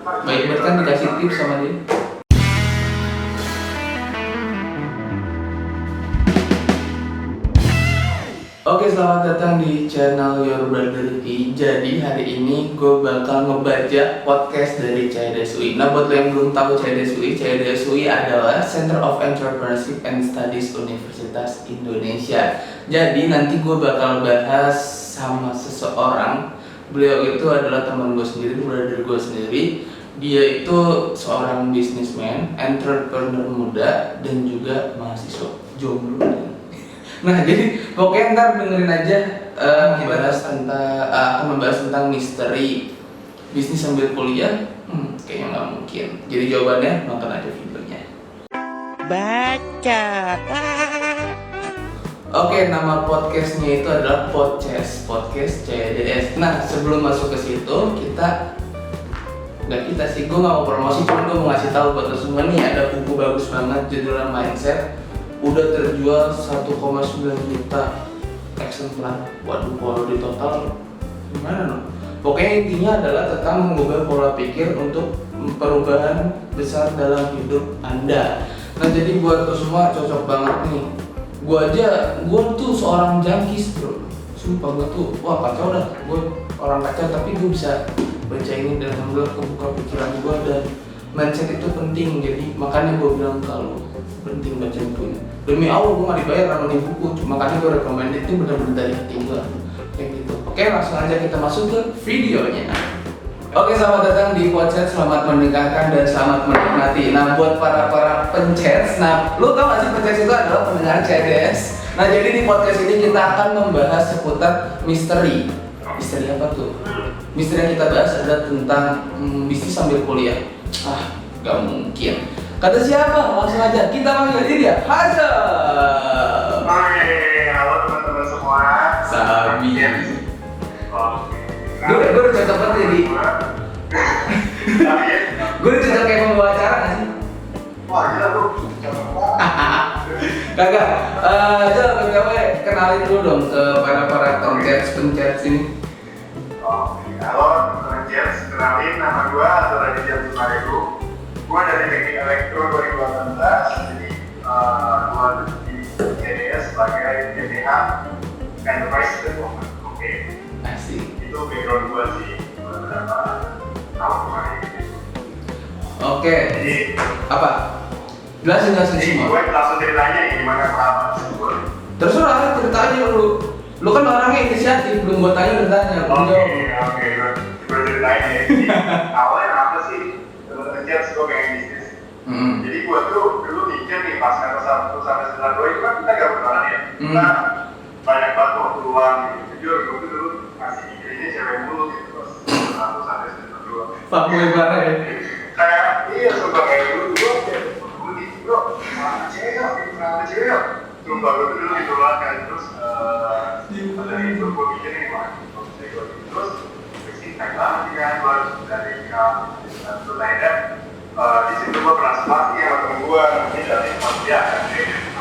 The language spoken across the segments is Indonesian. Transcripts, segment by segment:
Baik banget kan dikasih tips sama dia. Oke, selamat datang di channel Your Brother Ki. Jadi hari ini gue bakal ngebaca podcast dari CHDS UI. Nah, buat lo yang belum tahu CHDS UI adalah Center of Entrepreneurship and Studies Universitas Indonesia. Jadi nanti gue bakal bahas sama seseorang. Beliau itu adalah teman gue sendiri, brother gue sendiri. Dia itu seorang businessman, entrepreneur muda, dan juga mahasiswa jomblo. Nah, jadi pokoknya ntar dengerin aja akan membahas tentang misteri bisnis sambil kuliah. Kayaknya nggak mungkin. Jadi jawabannya nonton aja videonya. Baca. Oke, nama podcastnya itu adalah podcast CDS. Nah, sebelum masuk ke situ gue nggak mau promosi, cuma gue mau ngasih tahu buat lo semua nih, ada buku bagus banget judulnya Mindset. Udah terjual 1,9 juta eksemplar. Waduh, kalau di total gimana no? Pokoknya intinya adalah tentang mengubah pola pikir untuk perubahan besar dalam hidup Anda. Nah, jadi buat lo semua cocok banget nih. Gue tuh seorang jangkis bro. Sumpah gue tuh, wah kacau dah. Gue orang kacau tapi gue bisa baca ini dan alhamdulillah kebuka pikiran gue, dan mindset itu penting. Jadi makanya gue bilang kalau penting baca bukunya. Demi Allah gue gak dibayar sama nih buku, makanya gue recommended itu benar-benar dari hati gue kayak gitu. Oke, langsung aja kita masuk ke videonya. Oke, selamat datang di podcast, selamat mendengarkan dan selamat menikmati. Nah, buat para pencets, nah lu tau gak sih pencets itu adalah pendengar CDS. Nah, jadi di podcast ini kita akan membahas seputar misteri. Misteri apa tuh? Misteri yang kita bahas adalah tentang bisnis sambil kuliah. Gak mungkin. Kata siapa? Langsung aja kita panggil dia, Hazam. Oke, halo teman-teman semua. Sabi. Gue udah cocok banget jadi. Gue udah cocok kayak pembawa acara nggak sih? Wah, gila bro, cocok banget. Kagak. Jal, BTW kenalin dulu dong ke para pencet sini. Oke, halo teman-teman Jens, kenalin nama gue Azhar Raditya Sumaredu. Gue dari Teknik Elektro 2018, jadi gue di CDS sebagai DPH Enterprise Development. Oke, Asik. itu background gue sih beberapa tahun kemarin. Oke. Jadi Apa? Jelasin Jadi semua. gue langsung ceritanya ya, gimana pengalaman gue. Terserah, cerita aja lu. Lu kan orangnya inisiatif, belum buat tanya udah tanya. Oke, gue ceritain ya. Jadi awalnya apa sih? Temen-temen Jens, gue pengen bisnis. Jadi gue tuh dulu mikir nih, pas semester 1 semester 2 itu kan kita gak berjalan ya. Kita banyak banget waktu luang gitu. Jujur, gue tuh dulu masih mikirinnya cewek mulu gitu. Pas semester 1 sampai semester 2. Pak gue bareng ya. Kayak, iya sumpah kayak dulu gue gitu bro, mana cewek yuk. Sumpah gue tuh dulu gitu lah kan. Terus pada itu gue mikir nih, wah terus bersintek banget sih kan. Gue harus dari terus akhirnya di situ gue pernah separti sama temen gue, ini dari Malaysia kan.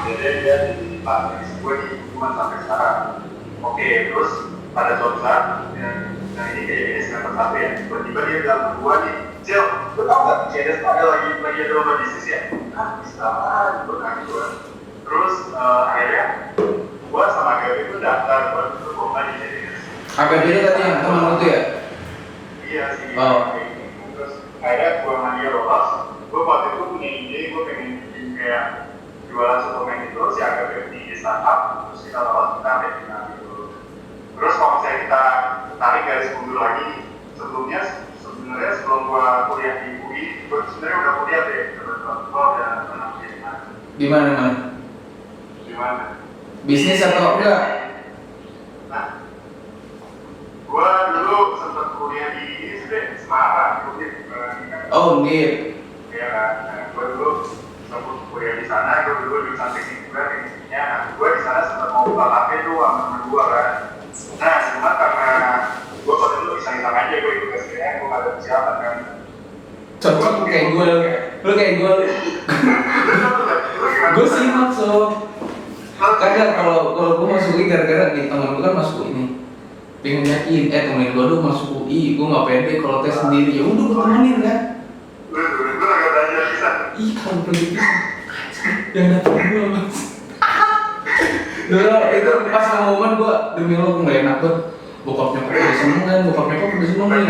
Jadi dia di partneris gue di hubungan sampai sekarang. Oke, terus pada suatu saat nah ini kayak ini semester 1 ya, tiba-tiba dia bilang ke gue nih, Cil, lu tau gak CDS ada lagi ada lomba bisnis ya? Bisa banget, gue kan gue. Terus akhirnya gue sama Gaby itu daftar buat ikut lomba di CDS. APB ini tadi yang teman lu tuh ya? Iya sih. Oh. Terus akhirnya gue sama dia lolos. Gue waktu itu punya ide, gue pengen bikin kayak jualan suplemen itu, si agak di startup. Terus kita lolos, kita ambil final gitu. Terus kalau misalnya kita tarik garis mundur lagi, sebenarnya sebelum gue kuliah di UI, gue sebenarnya udah kuliah deh. Kebetulan gue udah pernah kuliah di mana? Di mana? Di mana? Bisnis atau enggak? Nah, gue dulu sempat kuliah di Semarang, Oh, Undip. ya kan. Nah, gue dulu sempat kuliah di sana, gue dulu jurusan teknik juga tekniknya. Nah, gue di sana sempat mau buka kafe tuh sama temen gue kan. Nah, cuma karena gue waktu dulu iseng-iseng aja gue ikut SBM, gue gak ada persiapan kan. Cocok lu kayak gue. Lu kayak gue. Gue sih masuk. Kadang kalau gue masuk UI gara-gara nih temen gue kan masuk ini. Pengen yakin, temen gue tuh masuk UI, gue nggak pede kalau tes sendiri. Ya udah gue temenin kan. Ih kalau begitu yang datang gue mas. Dulu itu pas momen gue demi lo nggak enak gue. Bokap nyokap udah seneng kan, bokap nyokap udah seneng nih.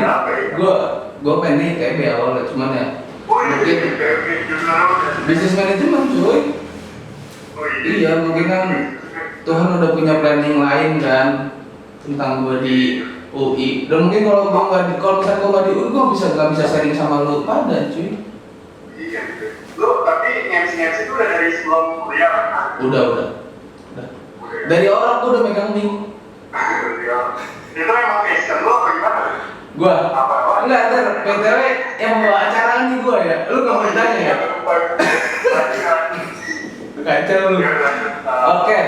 Gue pengen kayak di awal cuman ya mungkin bisnis manajemen cuy. Iya mungkin kan Tuhan udah punya planning lain kan tentang gue di UI. Dan mungkin kalau misalnya gue nggak di UI, gue nggak bisa sharing sama lo pada cuy. Iya gitu. Lo tapi ngemsi itu udah dari sebelum kuliah kan? Udah. Dari orang gue udah megang nih. Itu emang passion lo apa gimana? Gua? Enggak, PTW yang bawa acara nih gua ya. Lu nggak mau ditanya ya? Kacau lu. Oke,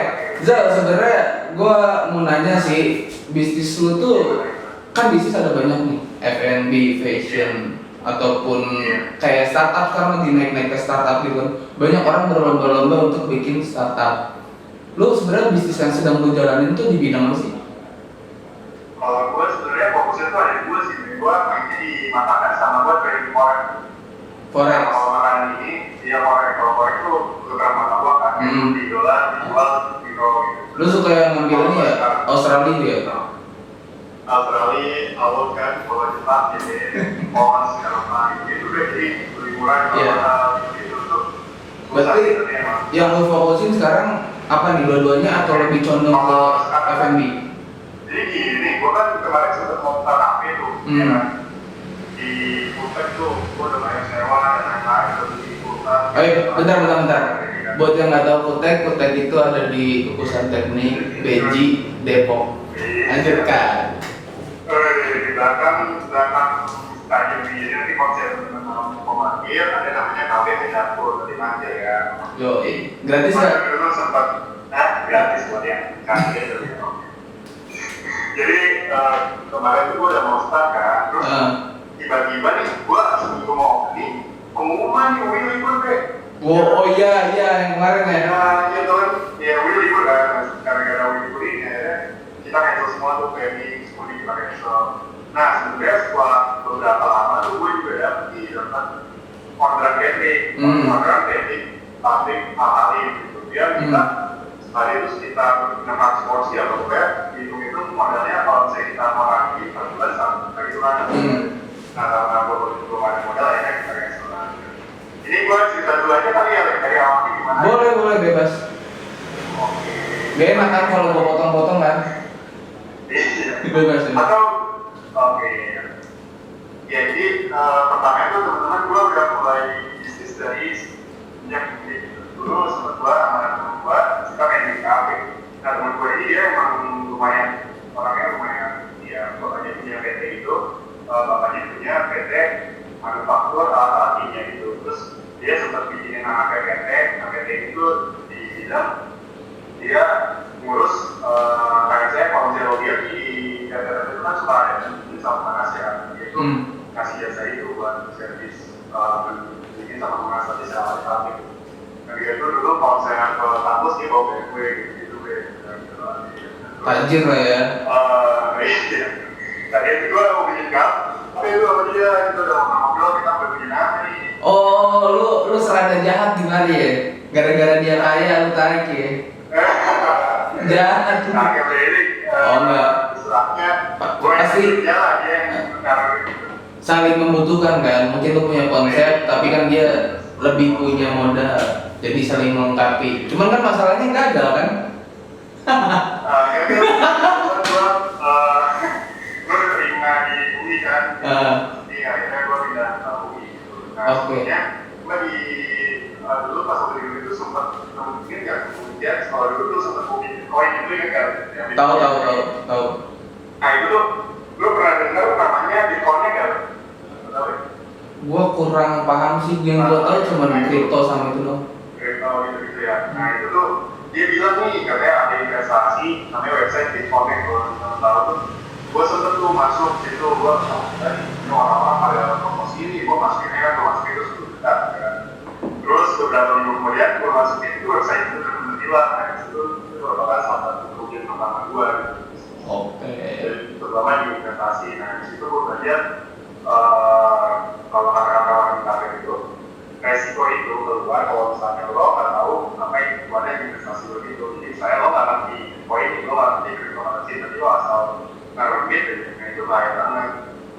Zal, sebenarnya gua mau nanya sih, bisnis lu tuh kan bisnis ada banyak nih, F&B, fashion, ataupun kayak startup sekarang lagi naik ke startup gitu kan. Banyak orang berlomba-lomba untuk bikin startup. Lu sebenarnya bisnis yang sedang lu jalanin tuh di bidang apa sih? Kalau gue sebenarnya fokusnya tuh ada dua sih. Gue pengen di makanan sama gue trading forex. Kalau makanan ini dia forex. Kalau forex tuh program mata gue kan. Di dolar, dijual, di euro gitu. Lu suka yang ngambil ini ya? Australia ya? Australia, awal kan, kalau Jepang, jadi pounds, Eropa itu udah jadi lebih murah kalau itu tuh. Berarti yang lu fokusin sekarang apa nih? Dua-duanya atau lebih condong ke F&B? Jadi gini, gue kan kemarin sempat mau buka kafe tuh, ya kan? Di Kutek tuh, gue udah banyak sewa dan lain-lain, terus di Kutek. Bentar. Buat yang nggak tahu Kutek itu ada di Kukusan Teknik, Beji, Depok. Lanjutkan. Di belakang stadion ini nanti konser pemanggil, ada namanya kafe Medapo, tadi manja ya. Yo, gratis nggak? Dulu sempat, gratis buat yang kafe itu. Jadi kemarin tuh gue udah mau start kan, terus tiba-tiba nih gue seminggu mau opening, pengumuman nih Will libur deh. Oh iya yang kemarin ya. Iya kan, ya Will libur kan, gara-gara Will libur ini kita cancel semua tuh kayak meeting semua kita cancel. Nah sebenarnya setelah beberapa lama tuh gue juga dapat orderan catering, pabrik hal-hal gitu. Dia minta hari itu sekitar 600 porsi atau pokoknya dihitung modalnya kalau misalnya kita mau lagi per bulan sampai gitu kan. Nah karena gue belum ada modal ya kita cancel. Ini gue cerita dulu aja kali ya dari awalnya gimana? Boleh bebas. Oke. Gak enak kan kalau gue potong-potong kan? Iya. Bebas ya. Atau oke. Ya jadi pertama itu teman-teman gue udah mulai bisnis dari sejak dulu sempat gue sama teman gue kita main di kafe. Nah teman gue ini dia emang orangnya lumayan ya bapaknya punya PT itu, bapaknya punya PT manufaktur alat-alat kimia gitu. Terus dia sempat bikinin nama PT itu di bidang dia ngurus kayak saya kalau misalnya lo lihat di data itu kan suka ada bikin sama Manas ya, yaitu kasih jasa itu buat servis bikin sama Manas tapi secara alih. Nah dia itu dulu kalau saya ke kampus dia bawa BMW gitu Tajir lah ya. Iya. Tadi itu gue mau bikin tapi lu sama dia itu udah ngobrol kita mau bikin apa nih? Oh lu serada jahat gimana ya? Gara-gara dia kaya lu tarik ya? Jahat tuh. Nah kayak ini. Oh enggak. Istilahnya pasti saling membutuhkan kan. Mungkin lu punya konsep tapi kan dia lebih punya modal. Jadi saling melengkapi. Cuman kan masalahnya gagal kan? Gue terima di UI kan. Jadi akhirnya gue pindah ke UI gitu. Nah sebenarnya gue dulu pas waktu di UI itu sempat mungkin nggak kemudian kalau dulu tuh sempat mau bikin koin gitu ya kan. Tahu. Nah itu tuh lu pernah dengar namanya Bitcoin nggak? Tahu ya? Gua kurang paham sih, yang gua tahu cuma kripto sama itu dong. Kripto gitu ya. Nah itu tuh dia bilang nih katanya ada investasi namanya website Bitcoin kalau teman tahu tuh. Gue sempet tuh masuk situ gue ini orang-orang pada promosi ini gue masukin kan gue masukin itu 10 juta kan. Terus beberapa minggu kemudian gue masukin itu website itu benar-benar hilang. Nah itu merupakan salah satu kerugian pertama gue gitu. Oke. Terutama di investasi. Nah di situ gue belajar kalau kata-kata orang kafe itu resiko itu keluar kalau misalnya lo nggak tahu apa yang keluarnya investasi lo gitu. Jadi saya lo nggak ngerti koin, lo nggak ngerti cryptocurrency, tapi lo asal naruh duit gitu, nah itu bahaya banget.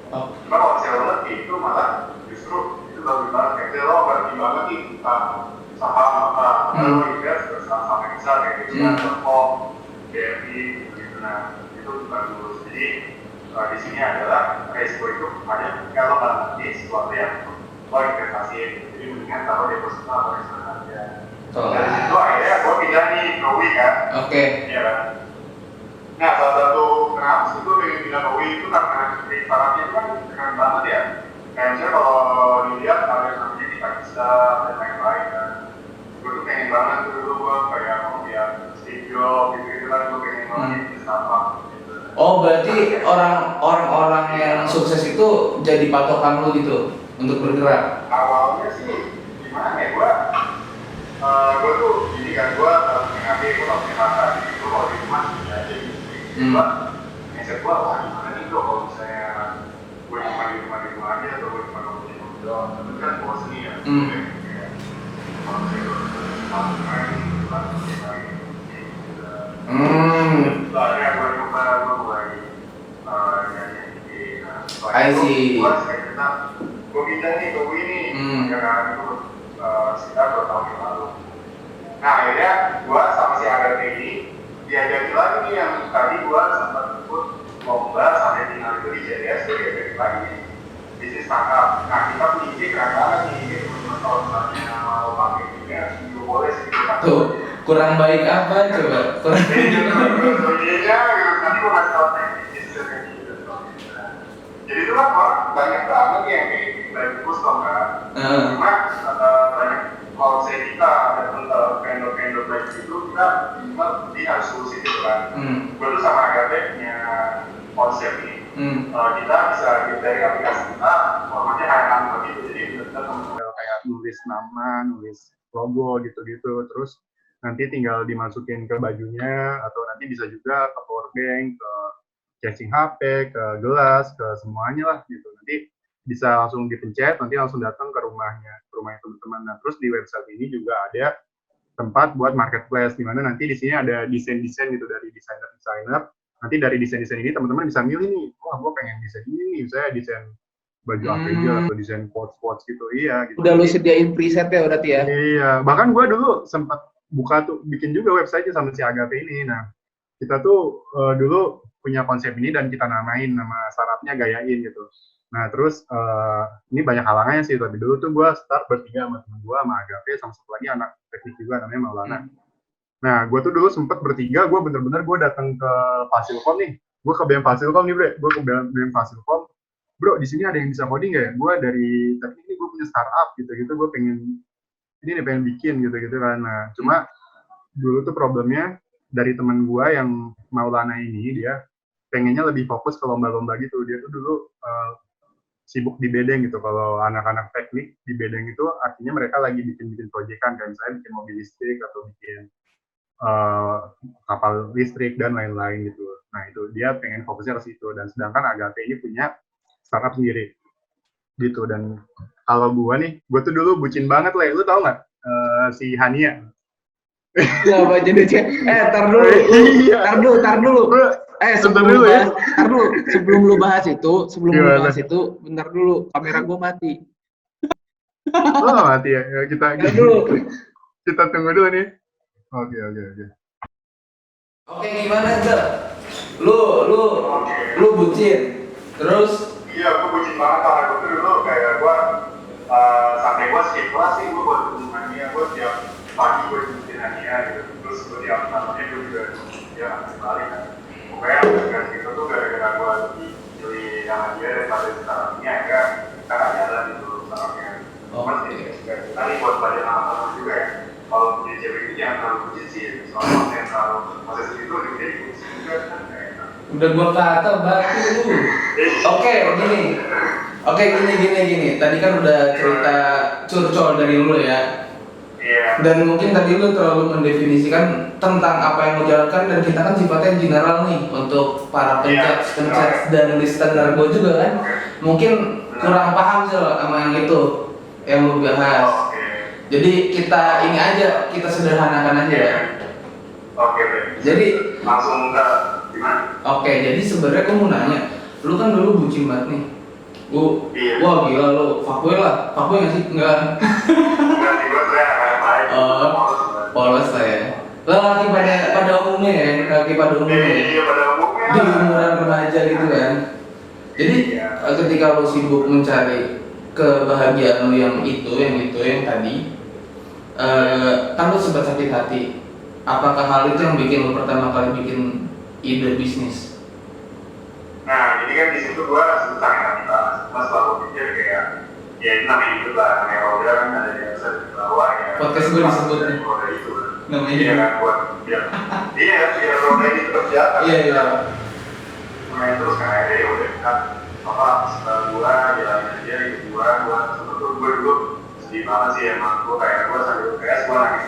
Cuma kalau misalnya lo ngerti itu malah justru itu bagus banget. Kayak lo ngerti banget nih tentang saham apa, lo invest ke saham yang besar kayak gitu, Telkom, BRI gitu. Nah itu bagus. Jadi di sini adalah resiko itu hanya kalau nggak ngerti sesuatu yang lo investasi, jadi mendingan taruh deposito atau reksadana aja. Dari situ akhirnya gue pindah nih ke WI kan. Oke. Iya kan. Nah salah satu kenapa sih gue pengen pindah ke WI itu karena syaratnya itu kan keren banget ya. Kayak misalnya kalau dilihat ada yang namanya di Pakistan dan lain-lain kan. Gue tuh pengen banget tuh dulu gue kayak mau lihat Steve Jobs gitu kan, gue pengen banget di startup. Oh, berarti orang-orang yang sukses itu jadi patokan lu gitu untuk bergerak? Awalnya sih gimana ya, gue tuh gini kan, gue mengambil gue mau merasa jadi gue mau di rumah aja gitu. Gue mindset gue, wah gimana nih bro kalau misalnya gue cuma di rumah aja atau gue cuma ngomong di rumah doang, tapi kan bosan nih ya. Kalau misalnya gue main, akhirnya gue coba, gue mulai nyanyi di gue pindah nih ke WI nih, ya kan, itu sekitar 2 tahun yang lalu. Nah akhirnya gue sama si Agatha ini diajakin lagi nih yang tadi gue sempat ikut lomba sampai final itu di JDS, gue diajakin lagi nih bisnis startup. Nah kita punya ide keren banget nih, ini teman-teman kalau misalnya mau pakai ini ya, itu boleh sih kita. Tuh, kurang baik apa coba? Kurang baik idenya, nanti gue ngasih tau teknis kayak gitu. Jadi itu kan orang banyak banget yang kayak dari custom kan. Cuma banyak kalau saya kita datang ke vendor-vendor baik itu kita minimal dia harus solusi itu kan. Gue tuh sama Agatha punya konsep nih. Kita bisa dari aplikasi kita formatnya kayak Canva gitu, jadi kita kayak nulis nama, nulis logo gitu-gitu, terus nanti tinggal dimasukin ke bajunya atau nanti bisa juga ke power bank, ke casing HP, ke gelas, ke semuanya lah gitu. Nanti bisa langsung dipencet, nanti langsung datang ke rumahnya teman-teman. Nah, terus di website ini juga ada tempat buat marketplace, di mana nanti di sini ada desain-desain gitu dari desainer. Nanti dari desain-desain ini teman-teman bisa milih nih, wah gue pengen desain ini nih, saya desain baju APJ atau desain quotes gitu, iya. Gitu. Udah lu sediain preset ya berarti ya? Iya, bahkan gue dulu sempat buka tuh, bikin juga website sama si Agatha ini. Nah, kita tuh dulu punya konsep ini dan kita namain nama startupnya Gayain gitu. Nah, terus ini banyak halangannya sih, tapi dulu tuh gue start bertiga sama temen gue, sama Agatha, sama satu lagi anak teknik juga namanya Maulana. Nah, gue tuh dulu sempet bertiga, gue bener-bener gue datang ke Fasilkom nih, gue ke BM Fasilkom nih bre, gue ke BM Fasilkom, bro di sini ada yang bisa coding gak ya? Gue dari teknik ini gue punya startup gitu-gitu, gue pengen ini nih pengen bikin gitu-gitu kan. Nah, cuma dulu tuh problemnya dari teman gue yang Maulana ini, dia pengennya lebih fokus ke lomba-lomba gitu. Dia tuh dulu sibuk di bedeng gitu. Kalau anak-anak teknik di bedeng itu artinya mereka lagi bikin proyekan, kayak misalnya bikin mobil listrik atau bikin kapal listrik dan lain-lain gitu. Nah itu dia pengen fokusnya ke situ. Dan sedangkan Agatha ini punya startup sendiri gitu. Dan kalau gue nih, gue tuh dulu bucin banget lah. Lu tau nggak si Hania? Ya apa jenisnya? Tar dulu. Sebelum lu bahas itu, bentar dulu, kamera gue mati. Oh mati ya, kita tunggu dulu nih. Oke. Oke, gimana Zel? Lu bucin, terus? Iya, gue bucin banget karena gue tuh dulu kayak gue sampai gue skip kelas sih, gue buat Hania, gue tiap pagi gue jemputin Hania gitu. Terus gue tiap malamnya gue juga dia sekali kan. Pokoknya dengan gitu tuh gara-gara gue pilih sama dia daripada startupnya ya, karena jalan itu startupnya. Cuman sekali buat belajar sama juga ya. Kalau punya cewek itu jangan terlalu bucin sih, soalnya yang terlalu proses itu dia bucin juga kan kayak. Udah gua kata batu lu. Oke, gini. Tadi kan udah cerita curcol dari lu ya. Iya. Dan mungkin tadi lu terlalu mendefinisikan tentang apa yang lu jalankan, dan kita kan sifatnya general nih untuk para pencet dan listener gua juga kan. Mungkin kurang paham sih sama yang itu yang lu bahas. Jadi kita ini aja, kita sederhanakan aja ya. Oke, baik. Jadi Langsung ke gimana? oke, jadi sebenarnya gue mau nanya, lu kan dulu bucin banget nih. Iya. Wah gila lu, fuckboy lah, fuckboy nggak sih? Enggak. Enggak sih, gue sebenarnya kayak baik. Oh, polos lah ya. Lelaki pada umumnya ya, lelaki pada umumnya ya. Iya, pada umumnya. Di umuran remaja gitu kan. Jadi ketika lu sibuk mencari kebahagiaan lu yang tadi, kan lu sempat sakit hati. Apakah hal itu yang bikin lu pertama kali bikin ide bisnis? Nah, jadi kan di situ gua susah ya, mas selalu pikir kayak ya itu namanya hidup lah, namanya roda kan ada di atas di bawah ya. Podcast gua disebut nih. Roda itu kan. Namanya Iya kan buat iya roda ini tetap jalan. Iya. Main terus kan ada ya udah kan apa setelah gua jalan aja gitu gua sebetulnya gua dulu sedih banget sih emang gua kayak gua sambil PS gua nangis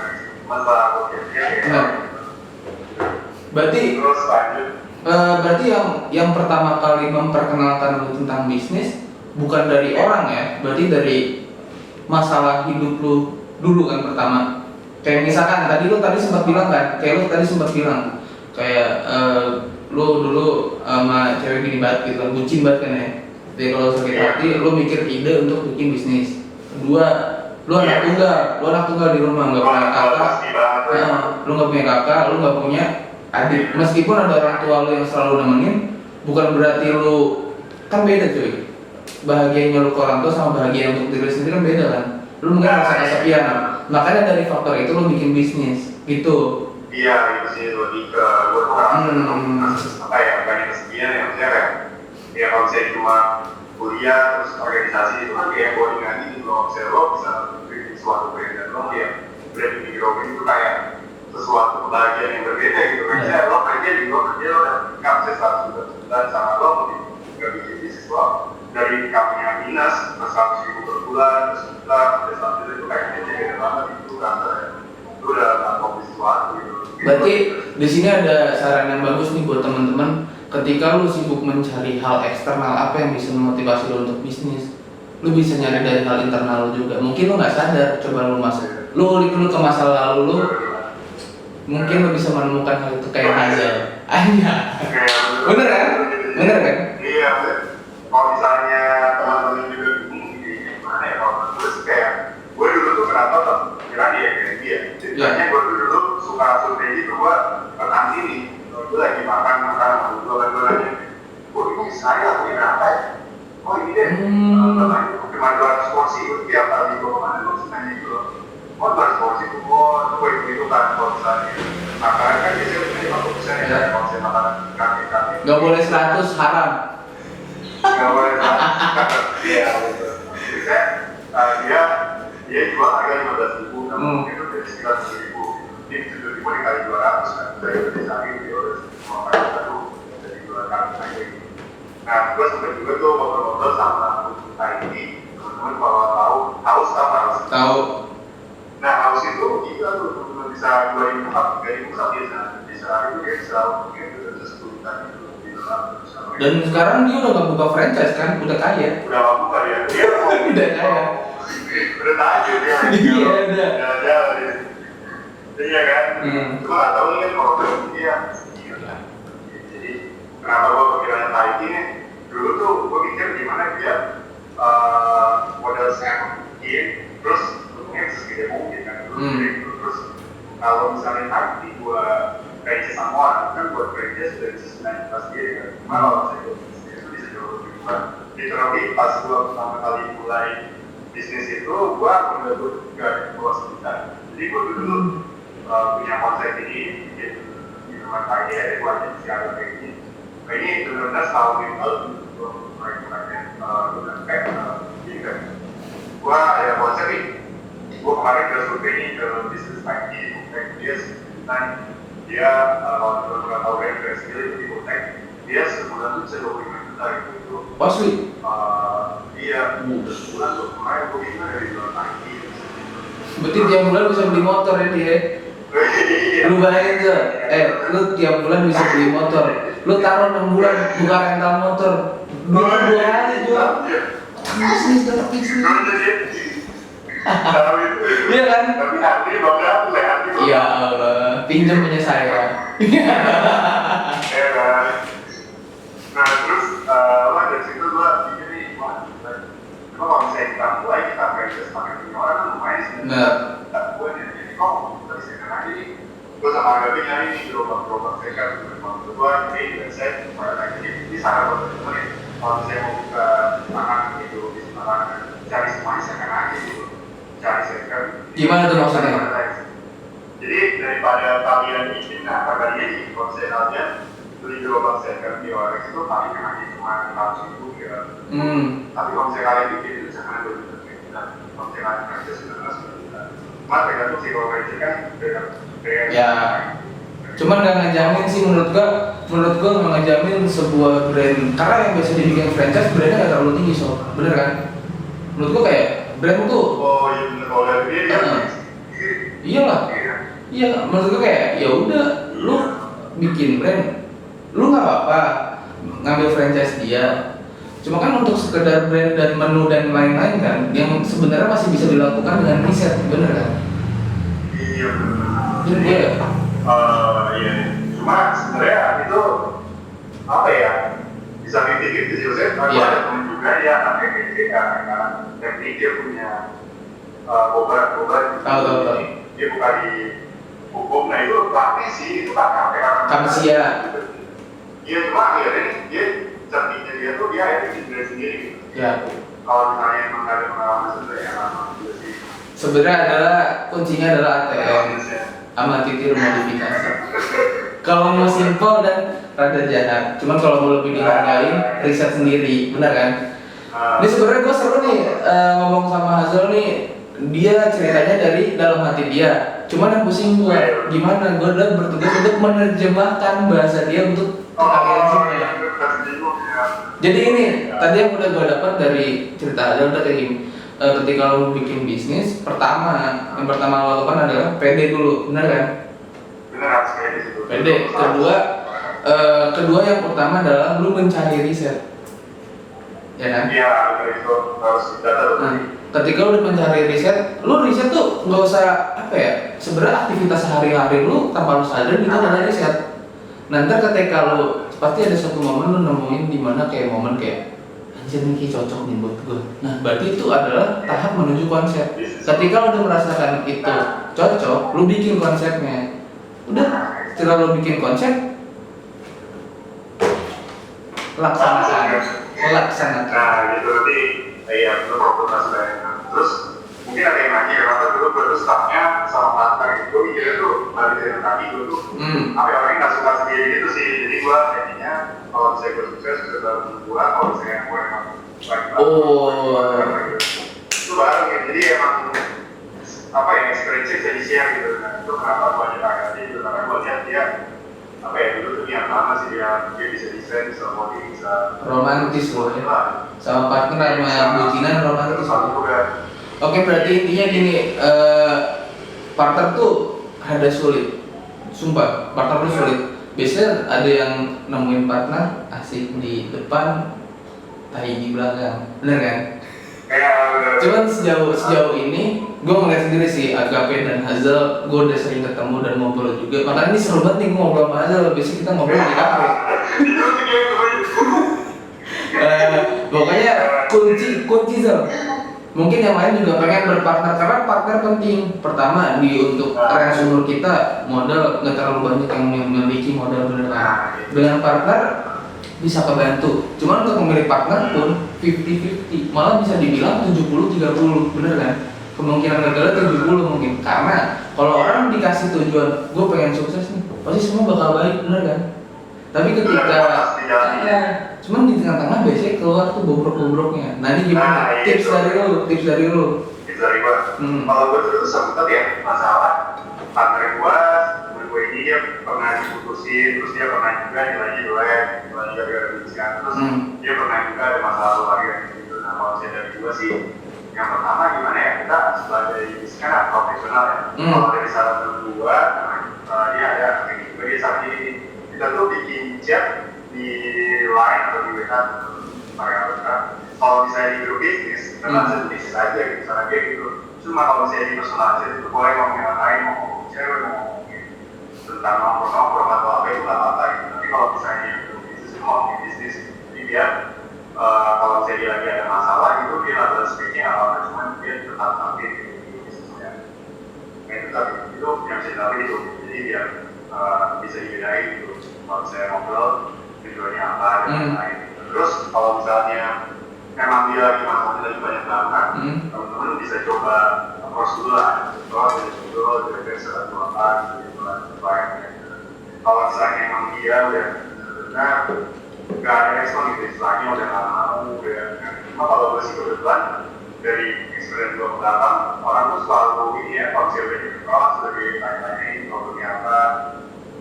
masalah gua kayak Berarti terus lanjut. Berarti yang pertama kali memperkenalkan lu tentang bisnis bukan dari orang ya, berarti dari masalah hidup lu dulu kan pertama. Kayak misalkan lu tadi sempat bilang kan, lu dulu sama cewek gini banget gitu kan, bucin banget kan ya. Jadi kalau sakit hati, lu mikir ide untuk bikin bisnis. Kedua, lu anak tunggal di rumah, nggak punya kakak, lu nggak punya kakak, lu nggak punya adik. Meskipun ada orang tua lu yang selalu nemenin, bukan berarti lu kan beda cuy. Bahagianya lu ke orang tua sama bahagia untuk diri sendiri kan beda kan. Lu mungkin merasa kesepian, makanya dari faktor itu lu bikin bisnis gitu. Iya, itu sih lebih ke gue tuh apa ya, bukan kesepian ya, maksudnya kayak ya kalau saya cuma kuliah terus organisasi itu kan kayak boring aja gitu loh. Misalnya lo bisa bikin suatu brand dan lo ya brand microgreen itu kayak sesuatu kebahagiaan yang berbeda gitu kan. Misalnya lo kerja lo nggak bisa 100 juta sama lo nggak bikin bisnis lo dari kampungnya minus ke 100.000 per bulan, terus juta, sampai 100 itu kayaknya beda banget itu kan. Itu udah nggak fokus sesuatu gitu. Berarti di sini ada saran yang bagus nih buat teman-teman. Ketika lu sibuk mencari hal eksternal apa yang bisa memotivasi lu untuk bisnis, lu bisa nyari dari hal internal lu juga. Mungkin lu nggak sadar, coba lu masuk, lu ulik dulu ke masa lalu lu, mungkin lu bisa menemukan hal itu kayak Hazel. Bener kan? Iya, kalau misalnya teman-teman juga bingung gimana ya kalau terus kayak gue dulu tuh kenapa pikiran dia kayak dia. Ceritanya gue dulu suka survei gitu, gue pernah ini, gue lagi makan gue nanya, gue ini saya punya apa ya? Oh ini deh, cuma 200 porsi, gue tiap kali gue kemana gue nanya gitu loh. Oh 200 porsi tuh, gue itu kan kalau misalnya makanan kan biasanya punya 50% ya, kalau saya makanan kaki. Gak boleh 100, haram. Gak boleh, iya betul. Jadi dia jual harga 15.000, namun itu dari sekitar 10.000. Ini 7.000 dikali 200 kan, dari sehari dia udah mau kali satu, jadi 2 kali aja gitu. Nah, gue sempat juga tuh ngobrol-ngobrol sama ini, teman-teman kalau tahu haus apa haus? Tahu. Nah, haus itu kita tuh teman-teman bisa 2.000 biasa, bisa hari itu dia bisa mungkin udah 10 juta gitu. Dan sekarang dia udah gak buka franchise kan, udah kaya. Udah gak buka ya? Dia udah kaya. Udah tajir dia. Iya udah. Iya kan? Cuma gak tau nih kan kalau dia. Jadi kenapa gue pikirannya Taiki nih? Dulu tuh gue pikir gimana dia modal saya bikin, terus untungnya bisa segede mungkin kan. Terus kalau misalnya nanti gue franchise sama orang kan buat franchise sudah bisa 19 dia kan. Cuma kalau saya itu bisa jauh lebih murah. Literally pas gue pertama kali mulai bisnis itu gue menurut juga di bawah sejuta. Jadi gue dulu punya konsep ini bikin minuman pagi ada gue aja siaga kayak gini. Nah ini benar-benar setahun yang lalu gue mulai-mulainya dengan kayak gini kan. Gue ada konsep nih. Gue kemarin ke survei ke bisnis pagi, kayak dia dia beberapa tahun dari skill itu di Botek, dia sebulan tuh bisa 25 juta gitu. Pasti? Iya, sebulan tuh kemarin gue bisa dari bulan pagi. Berarti tiap bulan bisa beli motor ya dia? Lu bayangin tuh, lu tiap bulan bisa beli motor. Lu taruh 6 bulan buka rental motor, 2 hari jual. Bisnis tetap bisnis. Tahu itu. Iya kan? Tapi Andi bakal lah Andi. Ya Allah, pinjam punya saya. Ya kan. Nah terus lah dari situ gua pikir nih, wah, kalau misalnya kita mulai kita franchise pakai punya orang kan lumayan sih. Nah, Gue jadi kok kita bisa kenal aja nih. Gue sama Gabi nyari nih gerobak-gerobak mereka. Maksud gue ini website ini saran buat temen-temen ya. Kalau misalnya mau buka makanan gitu, bisnis makanan, cari semuanya second aja gitu. Cari second. gimana tuh maksudnya? Jadi daripada kalian bikin, nah harganya di konsenalnya beli gerobak second di OLX itu paling kena cuma 100.000 ya. Tapi kalau misalnya kalian bikin itu second 2 juta. Kalau misalnya kalian kerja 19 juta. Cuma tergantung sih kalau kerja kan beda. Ya, cuman nggak ngejamin sih menurut gua nggak ngejamin sebuah brand, karena yang biasa dibikin franchise brandnya nggak terlalu tinggi sob, bener kan? Menurut gua kayak brand tuh, Oh iya bener, kalau dari dia iyalah, iya, menurut gua kayak ya udah, lu bikin brand, lu nggak apa-apa ngambil franchise dia, cuma kan untuk sekedar brand dan menu dan lain-lain kan, yang sebenarnya masih bisa dilakukan dengan riset, bener kan? iya bener. Jadi gue Iya, cuma sebenarnya itu apa ya, bisa 50-50 sih maksudnya. Aku ada temen juga ya, tapi karena teknik dia punya boba Tahu. dia buka di hukum, nah itu rame sih, itu tak capek kan. Kamsia. Iya, cuma akhirnya dia cerminnya dia tuh dia akhirnya bikin brand sendiri gitu. Ya. Kalau misalnya emang ada pengalaman sebenarnya lama juga sih. Sebenarnya adalah kuncinya adalah ATM sama titir modifikasi. Kalau mau simpel dan rada jahat, cuman kalau mau lebih dihargain riset sendiri, benar kan? Ini sebenarnya gue seru nih ngomong sama Hazel nih, dia ceritanya dari dalam hati dia. Cuman yang pusing gue, gimana? Gue udah bertugas untuk menerjemahkan bahasa dia untuk audiensnya. Jadi ini tadi yang udah gue dapat dari cerita Hazel udah kayak gini. Ketika lo bikin bisnis, yang pertama lo lakukan adalah PD dulu, benar kan? Benar, harus kayak di situ. PD. Kedua yang utama adalah lo mencari riset, ya kan? Iya, itu harus data tuh. Nah, ketika lo udah mencari riset, lo riset tuh nggak usah apa ya? Sebenarnya aktivitas sehari-hari lo tanpa lo sadar itu adalah riset. Nanti ketika lo pasti ada suatu momen lo nemuin di mana kayak momen kayak anjir nih cocok nih buat gue. Nah berarti itu adalah tahap menuju konsep. Ketika lo udah merasakan itu cocok, lo bikin konsepnya. Udah, setelah lo bikin konsep, laksanakan. Nah gitu nanti ya itu proposal terus mungkin ada yang nanya kenapa dulu baru staffnya sama partner gitu. Gue mikirnya tuh balik dari tadi gue tuh apa ya, orangnya nggak suka sendiri gitu sih. Jadi gue jadinya kalau misalnya gue sukses sudah baru gue, kalau misalnya gue emang itu bareng ya. Jadi emang apa ya, experience bisa di share gitu. Nah itu kenapa gue ajak Agati gitu, karena gue lihat dia apa ya, dulu tuh niat lama sih dia bisa desain, bisa modeling, bisa romantis loh ya. Sama partner sama bucinan romantis. Oke, berarti intinya gini, partner tuh ada sulit, sumpah partner tuh sulit. Biasanya ada yang nemuin partner asik di depan, tai di belakang, bener kan? Cuman sejauh ini, gue ngeliat sendiri sih Agape dan Hazel, gue udah sering ketemu dan ngobrol juga. Makanya ini seru banget nih gue ngobrol sama Hazel, biasanya kita ngobrol di kafe. Pokoknya kunci Zel. Mungkin yang lain juga pengen berpartner, karena partner penting. Pertama untuk range umur kita, modal nggak terlalu banyak yang memiliki modal beneran. Dengan partner bisa kebantu. Cuman untuk memilih partner pun 50-50, malah bisa dibilang 70-30, bener kan? Kemungkinan gagalnya 70 mungkin. Karena kalau orang dikasih tujuan, gue pengen sukses nih, pasti semua bakal baik, bener kan? Tapi ketika cuman di tengah-tengah biasanya keluar tuh bobrok-bobroknya. Nah ini gimana? Tips dari lu. Tips dari gua. Kalau gua dulu sempet ya masalah partner gua, temen gua ini dia pernah diputusin, terus dia pernah juga nilainya jelek, nilainya gara-gara bisniskan, terus dia pernah juga ada masalah keluarga gitu. Nah kalau saya dari gua sih, yang pertama gimana ya, kita sebagai bisniskan profesional ya. Kalau dari saran gua, dia ada kayak gitu, dia saat ini kita tuh bikin chat di line atau di WA mereka kalau misalnya di grup bisnis, memang satu bisnis aja gitu, misalnya kayak gitu. Cuma kalau misalnya di personal chat itu boleh ngomongin orang lain, mau ngomongin cewek, mau ngomongin tentang nongkrong-nongkrong atau apa itu nggak apa-apa gitu. Tapi kalau misalnya di grup bisnis, itu ngomongin bisnis, jadi dia kalau misalnya dia lagi ada masalah itu dia adalah speaking apa cuma dia tetap aktif di bisnisnya. Nah itu tadi itu yang bisa dilakukan itu, jadi dia bisa dibedain gitu. Kalau saya ngobrol tujuannya apa dan lain-lain. Terus kalau misalnya memang dia lagi masalahnya lagi banyak banget, teman-teman bisa coba approach dulu lah, coba dari satu apa gitu lah, kalau misalnya memang dia udah benar nggak ada respon gitu, istilahnya udah nggak mau, udah cuma kalau gue sih kebetulan dari experience gue ke belakang, orang tuh selalu ini ya, kalau misalnya udah di-cross, udah ditanya-tanyain problemnya apa,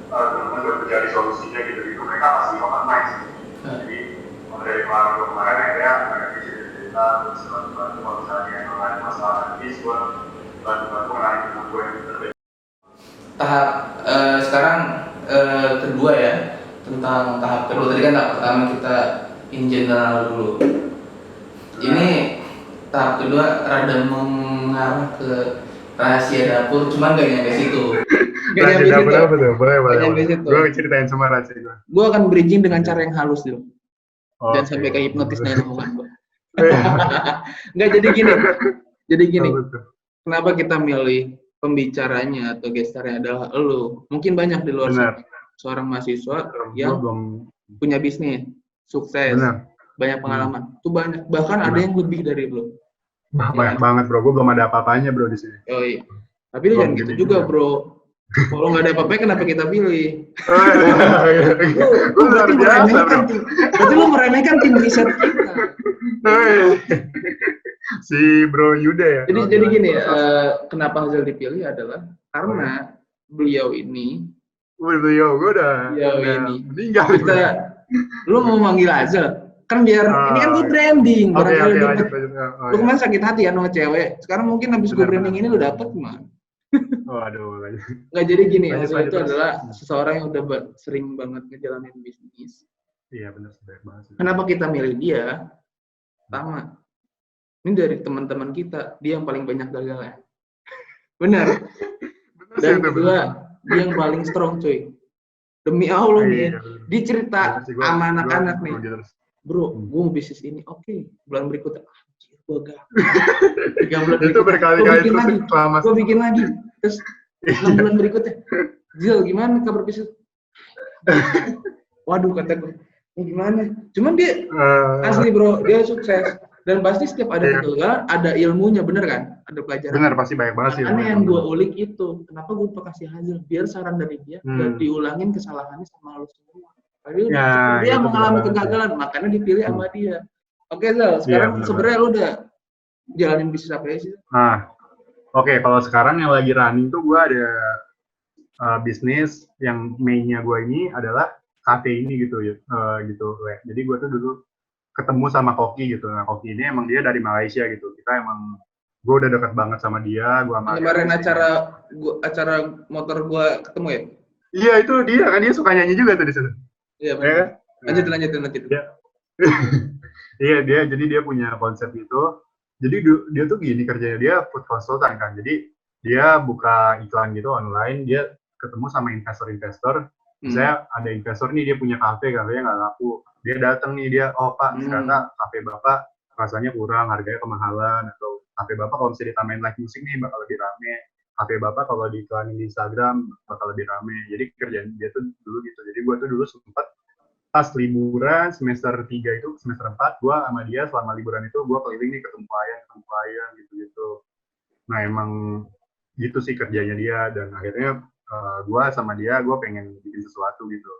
teman-teman udah mencari solusinya gitu, mereka pasti open mind sih. Jadi dari kemarin ke kemarin akhirnya mereka bisa cerita, terus bantu-bantu kalau misalnya memang ada masalah lagi, gue bantu-bantu ngenalin teman gue yang berbeda. Tahap sekarang kedua ya, tentang tahap kedua. Tadi kan tahap pertama kita in general dulu. Ini tahap kedua rada mengarah ke rahasia dapur, cuman gak nyampe situ. Rahasia dapur apa tuh? Boleh. Gue ceritain semua rahasia gue. Gue akan bridging dengan cara yang halus dulu. Dan sampai kayak hipnotis dari omongan gue. Nggak, jadi gini. Kenapa kita milih pembicaranya atau gestarnya adalah elu? Mungkin banyak di luar sana seorang mahasiswa yang punya bisnis, sukses, banyak pengalaman. Itu banyak, bahkan ada yang lebih dari lu. Banyak banget bro, gue belum ada apa-apanya bro di sini. Oh iya. Tapi lu jangan gitu juga bro. Kalau nggak ada apa-apa, kenapa kita pilih? Gue luar biasa bro. Berarti lu meremehkan tim riset kita. Si bro Yuda ya. Jadi gini, kenapa Hazel dipilih adalah karena beliau ini. Beliau gue udah meninggal. Lu mau manggil Hazel? Kan biar ini kan gue branding. Lu kemarin sakit hati ya sama cewek. Sekarang mungkin habis gue branding ini lu dapet gimana? Nggak, jadi gini, Hazel itu adalah seseorang yang udah sering banget ngejalanin bisnis. Iya benar, banyak banget. Kenapa kita milih dia? Pertama, ini dari teman-teman kita, dia yang paling banyak gagalnya. Benar. Dan kedua, dia yang paling strong cuy. Demi Allah nih, dia cerita sama anak-anak nih. Bro, gue mau bisnis ini, oke. Bulan berikutnya, gue gagal. 3 bulan itu berkali-kali terus gue bikin lagi. Terus 6 bulan berikutnya, Zil gimana kabar bisnis? Waduh, kata gue, gimana? Cuman dia asli bro, dia sukses. Dan pasti setiap ada kegagalan, ada ilmunya, bener kan? Ada pelajaran. Bener, pasti banyak banget sih. Karena yang gue ulik itu, kenapa gue kasih Hazel? Biar saran dari dia, dan diulangin kesalahannya sama lo semua. Padahal dia mengalami kegagalan, makanya dipilih sama dia. Oke Zal, sekarang sebenarnya lo udah jalanin bisnis apa ya sih? Oke, kalau sekarang yang lagi running tuh gue ada bisnis yang mainnya gue ini adalah cafe ini gitu ya, Jadi gue tuh dulu ketemu sama Koki gitu. Nah, Koki ini emang dia dari Malaysia gitu. Gue udah deket banget sama dia. Kemarin acara motor gue ketemu ya? Iya, itu dia kan, dia suka nyanyi juga tuh di sana. Iya, benar. Lanjutin. Iya, jadi dia punya konsep itu. Jadi dia tuh gini kerjanya, dia food consultant kan. Jadi dia buka iklan gitu online, dia ketemu sama investor-investor. Misalnya ada investor nih, dia punya kafenya nggak laku. Dia datang nih, oh Pak, ternyata kafe Bapak rasanya kurang, harganya kemahalan. Atau kafe Bapak kalau misalnya ditambahin live musik nih bakal lebih rame. Kafe Bapak kalau diiklanin di Instagram bakal lebih rame. Jadi kerjaan dia tuh dulu gitu. Jadi gue tuh dulu sempat pas liburan semester 3 itu, semester 4, gue sama dia selama liburan itu gue keliling nih ketemu klien gitu-gitu. Nah emang gitu sih kerjanya dia, dan akhirnya gue sama dia, gue pengen bikin sesuatu gitu.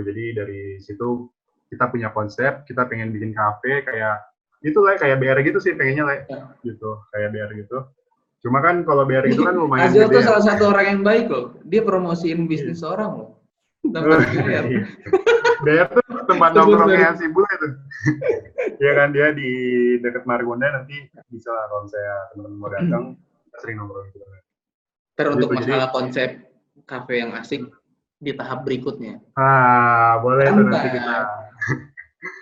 Jadi dari situ kita punya konsep, kita pengen bikin kafe kayak gitu lah, kayak BR gitu sih pengennya lah, gitu, kayak BR gitu. Cuma kan kalau BR itu kan lumayan Azil tuh salah satu orang yang baik loh, dia promosiin bisnis orang loh. BR tuh tempat nongkrongnya si Bule itu. Ya kan, dia di dekat Margonda, nanti bisa lah kalau saya teman-teman mau datang, sering nongkrong gitu. Untuk masalah konsep kafe yang asik di tahap berikutnya. Boleh tuh nanti kita.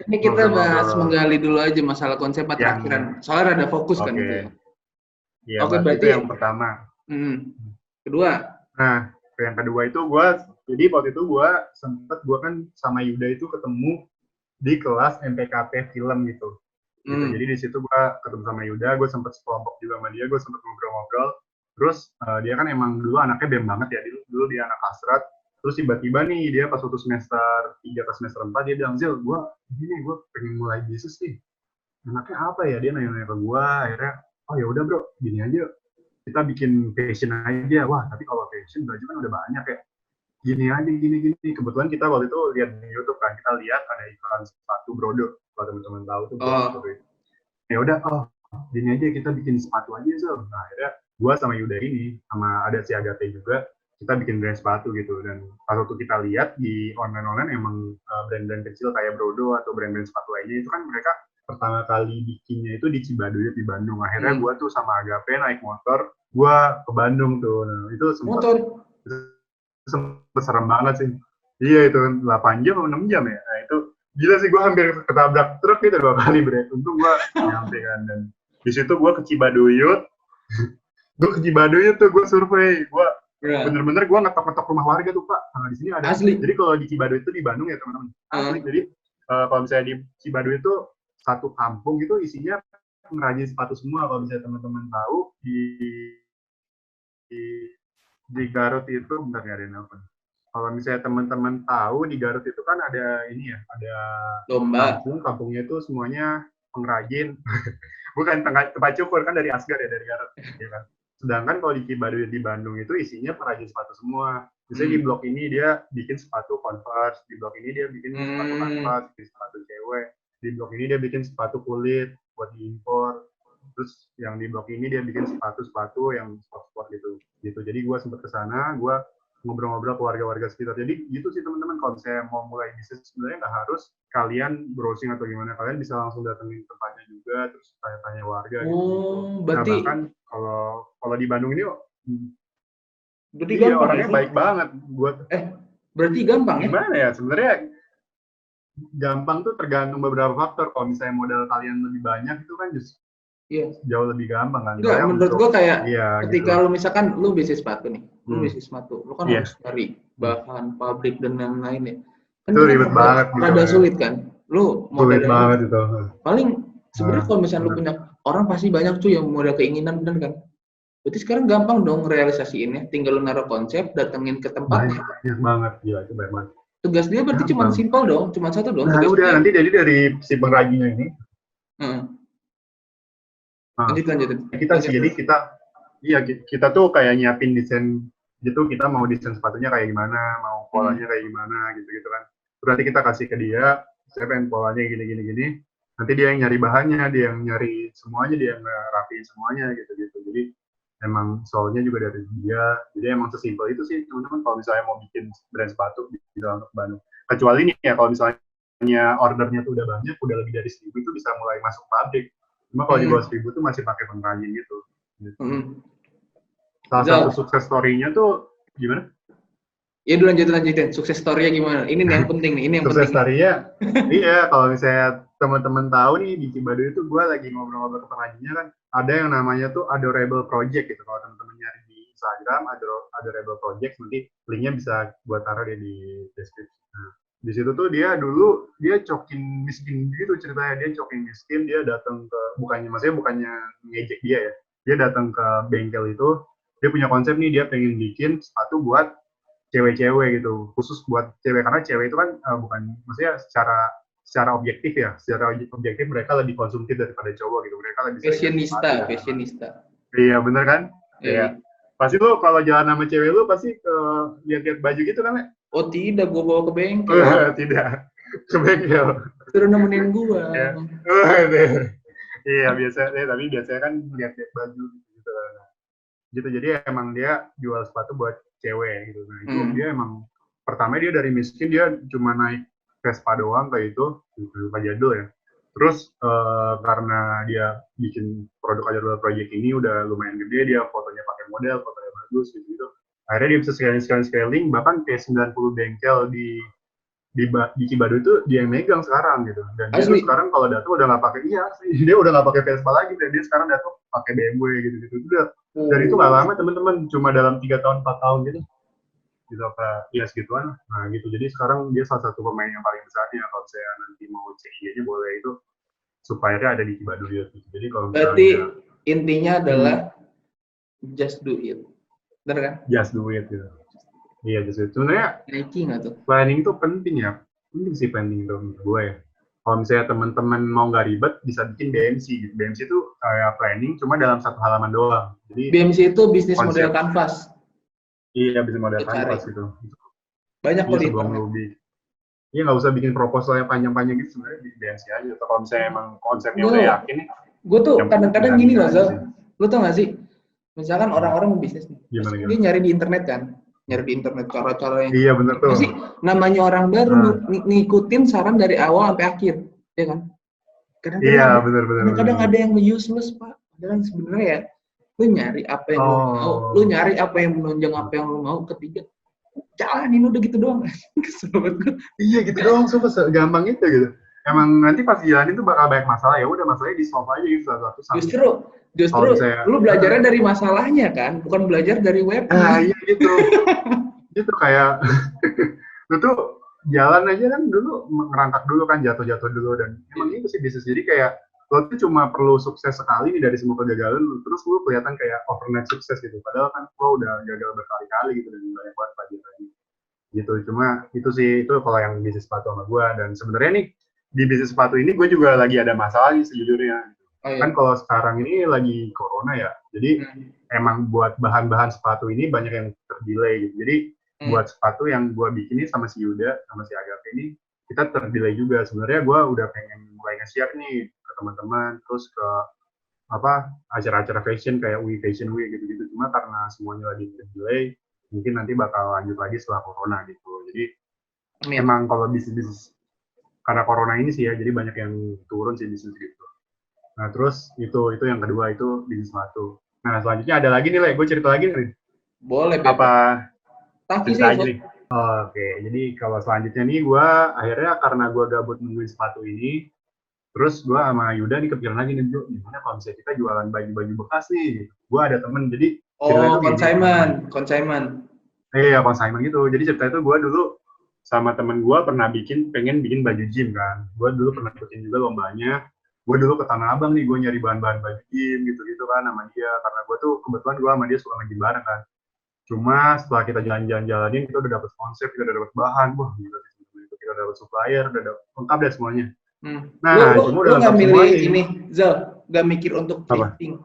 Ini kita bahas Ngobrol-ngobrol menggali dulu aja masalah konsep yang terakhiran. Soalnya ada fokus kan oke. itu ya. Iya, Oke, berarti itu berarti yang pertama. kedua. Nah, yang kedua itu jadi waktu itu gue kan sama Yuda itu ketemu di kelas MPKP film gitu. Jadi di situ gue ketemu sama Yuda, gue sempet sekelompok juga sama dia, gue sempet ngobrol-ngobrol. Terus dia kan emang dulu anaknya BEM banget ya, dulu dia anak hasrat. Terus tiba-tiba nih dia pas waktu semester 3 ke semester 4 dia bilang, Zil, gue pengen mulai bisnis nih. Anaknya apa ya? Dia nanya-nanya ke gue, akhirnya, oh ya udah bro, gini aja, kita bikin fashion aja. Wah, tapi kalau fashion baju kan udah banyak ya. Gini aja, gini. Kebetulan kita waktu itu lihat di YouTube kan, kita lihat ada iklan sepatu Brodo. Kalau teman-teman tahu tuh Brodo. Ya udah, gini aja kita bikin sepatu aja, Zul. Nah, akhirnya gua sama Yuda ini, sama ada si Agate juga, kita bikin brand sepatu gitu. Dan pas waktu kita lihat di online emang brand-brand kecil kayak Brodo atau brand-brand sepatu lainnya itu kan mereka pertama kali bikinnya itu di Cibaduyut di Bandung. Akhirnya gua tuh sama Agape naik motor, gua ke Bandung tuh. Nah, itu sempet serem banget sih. Iya itu 8 jam atau 6 jam ya. Nah itu gila sih, gue hampir ketabrak truk gitu 2 kali bre. Untung gue nyampe kan. Dan di situ gue ke Cibaduyut. Tuh gue survei. Gue bener-bener gue ngetok-ngetok rumah warga tuh Pak. Nah, di sini ada. Asli. Jadi kalau di Cibaduyut itu di Bandung ya teman-teman. Asli. Jadi kalau misalnya di Cibaduyut itu satu kampung itu isinya pengrajin sepatu semua. Kalau misalnya teman-teman tahu di Garut itu bentar ya, ada nelpon. Kalau misalnya teman-teman tahu di Garut itu kan ada ini ya, ada lomba. Kampungnya itu semuanya pengrajin. Bukan tempat cukur kan dari Asgar ya, dari Garut. Ya kan? Sedangkan kalau di Cibaduyut di Bandung itu isinya pengrajin sepatu semua. Misalnya di blok ini dia bikin sepatu Converse, di blok ini dia bikin sepatu kanvas, bikin sepatu cewek, di blok ini dia bikin sepatu kulit buat diimpor. Terus yang di blok ini dia bikin sepatu yang sport gitu. Jadi gue sempat ke sana, gue ngobrol-ngobrol ke warga-warga sekitar. Jadi gitu sih teman-teman, kalau saya mau mulai bisnis sebenarnya nggak harus kalian browsing atau gimana, kalian bisa langsung datengin tempatnya juga, terus tanya-tanya warga gitu. Berarti nah bahkan kalau di Bandung ini berarti iya, gampang orangnya ya? Baik banget buat berarti gampang ya? Gimana ya sebenarnya? Gampang tuh tergantung beberapa faktor. Kalau misalnya modal kalian lebih banyak itu kan justru jauh lebih gampang kan. Enggak, menurut gue kayak ketika gitu. lu misalkan lu bisnis sepatu nih, lu kan harus cari bahan pabrik dan yang lainnya. Kan itu ribet banget gitu. Rada sulit kan. Lu sulit banget itu. Paling sebenarnya kalau misalnya lu punya orang pasti banyak tuh yang modal keinginan, bener kan? Berarti sekarang gampang dong realisasiinnya, tinggal lu naruh konsep, datengin ke tempatnya. Banyak banget, gila itu banyak banget. Tugas dia berarti cuma simpel dong, cuma satu dong. Nah udah, nanti jadi dari si pengrajinnya ini. Lanjut. Kita tuh kayak nyiapin desain gitu, kita mau desain sepatunya kayak gimana, mau polanya kayak gimana gitu kan. Terus nanti kita kasih ke dia, saya pengen polanya gini. Nanti dia yang nyari bahannya, dia yang nyari semuanya, dia yang rapiin semuanya gitu. Jadi emang soalnya juga dari dia. Jadi emang sesimpel itu sih teman-teman, kalau misalnya mau bikin brand sepatu bisa untuk Bandung. Kecuali nih ya kalau misalnya ordernya tuh udah banyak, udah lebih dari 1.000 itu bisa mulai masuk pabrik. Cuma kalau di bawah 1.000 tuh masih pakai pengrajin gitu. Salah satu sukses story-nya tuh gimana? Ya udah lanjutin. Sukses story-nya gimana? Ini nih yang penting nih. Ini yang sukses penting. Story-nya, iya kalau misalnya teman-teman tahu nih di Cibaduyut itu gue lagi ngobrol-ngobrol ke pengrajinnya kan, ada yang namanya tuh Adorable Project gitu. Kalau teman-teman nyari di Instagram Adorable Project, nanti linknya bisa buat taruh deh di deskripsi. Nah, di situ tuh dia cokin miskin gitu ceritanya, dia datang ke bukannya ngejek dia ya, dia datang ke bengkel itu, dia punya konsep nih, dia pengen bikin sepatu buat cewek-cewek gitu, khusus buat cewek, karena cewek itu kan maksudnya secara objektif mereka lebih konsumtif daripada cowok gitu, mereka lebih fashionista. Iya bener kan? Iya. Pasti lo kalau jalan sama cewek lo pasti lihat-lihat baju gitu kan, Le? Oh tidak, gua bawa ke bengkel. Tidak, ke bengkel. Suruh nemenin gua. Iya tapi biasanya kan lihat-lihat baju gitu. Gitu, jadi emang dia jual sepatu buat cewek gitu. Nah itu dia emang pertama dia dari miskin, dia cuma naik Vespa doang kayak itu, Vespa jadul ya. Terus karena dia bikin produk Adorable Project ini udah lumayan gede, dia fotonya pakai model, fotonya bagus gitu. Akhirnya dia bisa scaling, bahkan kayak 90 bengkel di di Cibadu itu dia yang megang sekarang gitu. Dan dia tuh Asli. sekarang kalau datang udah nggak pakai dia udah nggak pakai Vespa lagi, dan dia sekarang datang pakai BMW gitu-gitu. Udah. Dan itu nggak lama teman-teman, cuma dalam 3 tahun 4 tahun gitu. Gitu apa ya segituan. Nah gitu. Jadi sekarang dia salah satu pemain yang paling besarnya. Kalau saya nanti mau CIG-nya boleh itu supplier-nya ada di Cibadu gitu. Jadi kalau Berarti misalnya intinya adalah just do it. Bener kan? just do it gitu. Iya, just do it. Sebenarnya Nike nggak tuh? planning itu penting ya. Penting sih planning itu menurut gue ya. Kalau misalnya teman-teman mau nggak ribet, bisa bikin BMC gitu. BMC itu kayak planning cuma dalam satu halaman doang. Jadi BMC itu bisnis konsep. model canvas. Iya, bisa model Lu cari. canvas gitu. Banyak Iya, kok di sebelum internet. lu iya nggak usah bikin proposal yang panjang-panjang gitu, sebenarnya di BMC aja. Atau kalau misalnya emang konsepnya udah yakin nih, Gue tuh yang penting kadang-kadang jalanin gini loh, aja Zal. sih. Lu tau gak sih? Misalkan orang-orang mau bisnis nih. Gimana, Pasti gimana? dia nyari di internet kan. Nyari di internet cara-cara yang Iya bener tuh. pasti namanya orang baru Nah. ngikutin saran dari awal sampai akhir, ya kan? Iya bener. Kadang ada yang useless, Pak. Padahal sebenarnya ya, lu nyari apa yang lu mau, lu nyari apa yang menunjang apa yang lu mau. Ketiga, jalanin udah gitu doang. Kesel banget gue. Iya gitu doang, sumpah gampang itu gitu. Emang nanti pas jalanin tuh bakal banyak masalah, ya udah masalahnya di solve aja gitu satu-satu. Justru lu belajarnya dari masalahnya kan, bukan belajar dari webnya. Nah iya gitu. Gitu kayak lu tuh jalan aja kan dulu ngerangkak dulu kan, jatuh-jatuh dulu, dan emang itu sih bisnis. Jadi kayak lo tuh cuma perlu sukses sekali nih dari semua kegagalan lu, terus lu kelihatan kayak overnight sukses gitu. Padahal kan lo udah gagal berkali-kali gitu dan banyak banget pelajaran gitu. Cuma itu sih, itu kalau yang bisnis sepatu sama gue. Dan sebenarnya nih di bisnis sepatu ini gue juga lagi ada masalah nih sejujurnya. Oh, iya. Kan kalau sekarang ini lagi corona ya, jadi emang buat bahan-bahan sepatu ini banyak yang terdelay gitu. Jadi buat sepatu yang gue bikin ini sama si Yuda sama si Agape ini, kita terdelay juga. Sebenarnya gue udah pengen mulai nge-share nih ke teman-teman, terus ke apa acara-acara fashion kayak Fashion Week gitu-gitu. Cuma karena semuanya lagi terdelay, mungkin nanti bakal lanjut lagi setelah corona gitu. Jadi emang kalau bisnis karena corona ini sih ya, jadi banyak yang turun sih bisnis gitu. Nah terus itu yang kedua, itu bisnis sepatu. Nah selanjutnya ada lagi nih, Le, gue cerita lagi nih. Boleh, apa tapi cerita aja nih. Oke, jadi kalau selanjutnya nih gue akhirnya karena gue gabut nungguin sepatu ini, terus gue sama Yuda nih kepikiran lagi nih, gimana kalau misalnya kita jualan baju-baju bekas nih. Gue ada temen, jadi consignment. Iya, consignment gitu. Jadi cerita itu gue dulu sama temen gue pernah pengen bikin baju gym kan. Gue dulu pernah ikutin juga lombanya. Gue dulu ke Tanah Abang nih, gue nyari bahan-bahan baju gym gitu-gitu kan sama dia. Karena gue tuh kebetulan gue sama dia suka nge-gym bareng kan. Cuma setelah kita jalan-jalanin, kita udah dapet konsep, kita udah dapet bahan. Wah, gila. Kita udah dapet supplier, udah lengkap deh semuanya. Nah, lu nggak milih ini, Zal, nggak mikir untuk thrifting.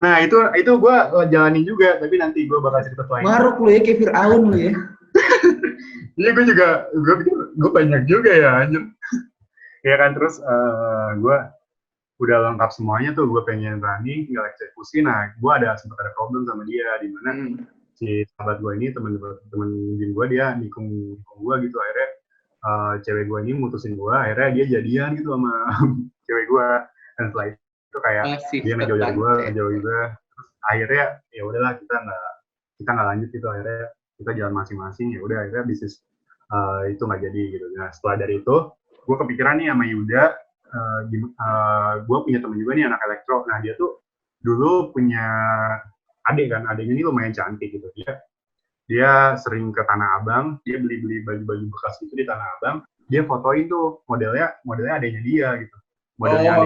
Nah, itu gue jalanin juga, tapi nanti gue bakal cerita selain. Maruk lu ya, kayak Fir'aun lu ya. Iya, gue pikir gue banyak juga ya, anjir. Ya kan, terus gue udah lengkap semuanya tuh, gue pengen running, tinggal eksekusi. Nah, gue sempat ada problem sama dia, di mana si sahabat gue ini, temen gym gue, dia nikung gue gitu. Akhirnya cewek gue ini mutusin gue, akhirnya dia jadian gitu sama cewek gue. Dan setelah itu kayak dia ngejauhin gue, terus akhirnya ya udahlah, kita nggak lanjut gitu. Akhirnya kita jalan masing-masing, ya udah akhirnya bisnis itu nggak jadi gitu. Nah setelah dari itu gue kepikiran nih sama Yuda, gue punya temen juga nih anak elektro. Nah dia tuh dulu punya adik kan, adiknya ini lumayan cantik gitu. Dia sering ke Tanah Abang, dia beli baju-baju bekas itu di Tanah Abang, dia fotoin tuh modelnya adiknya dia gitu. Modelnya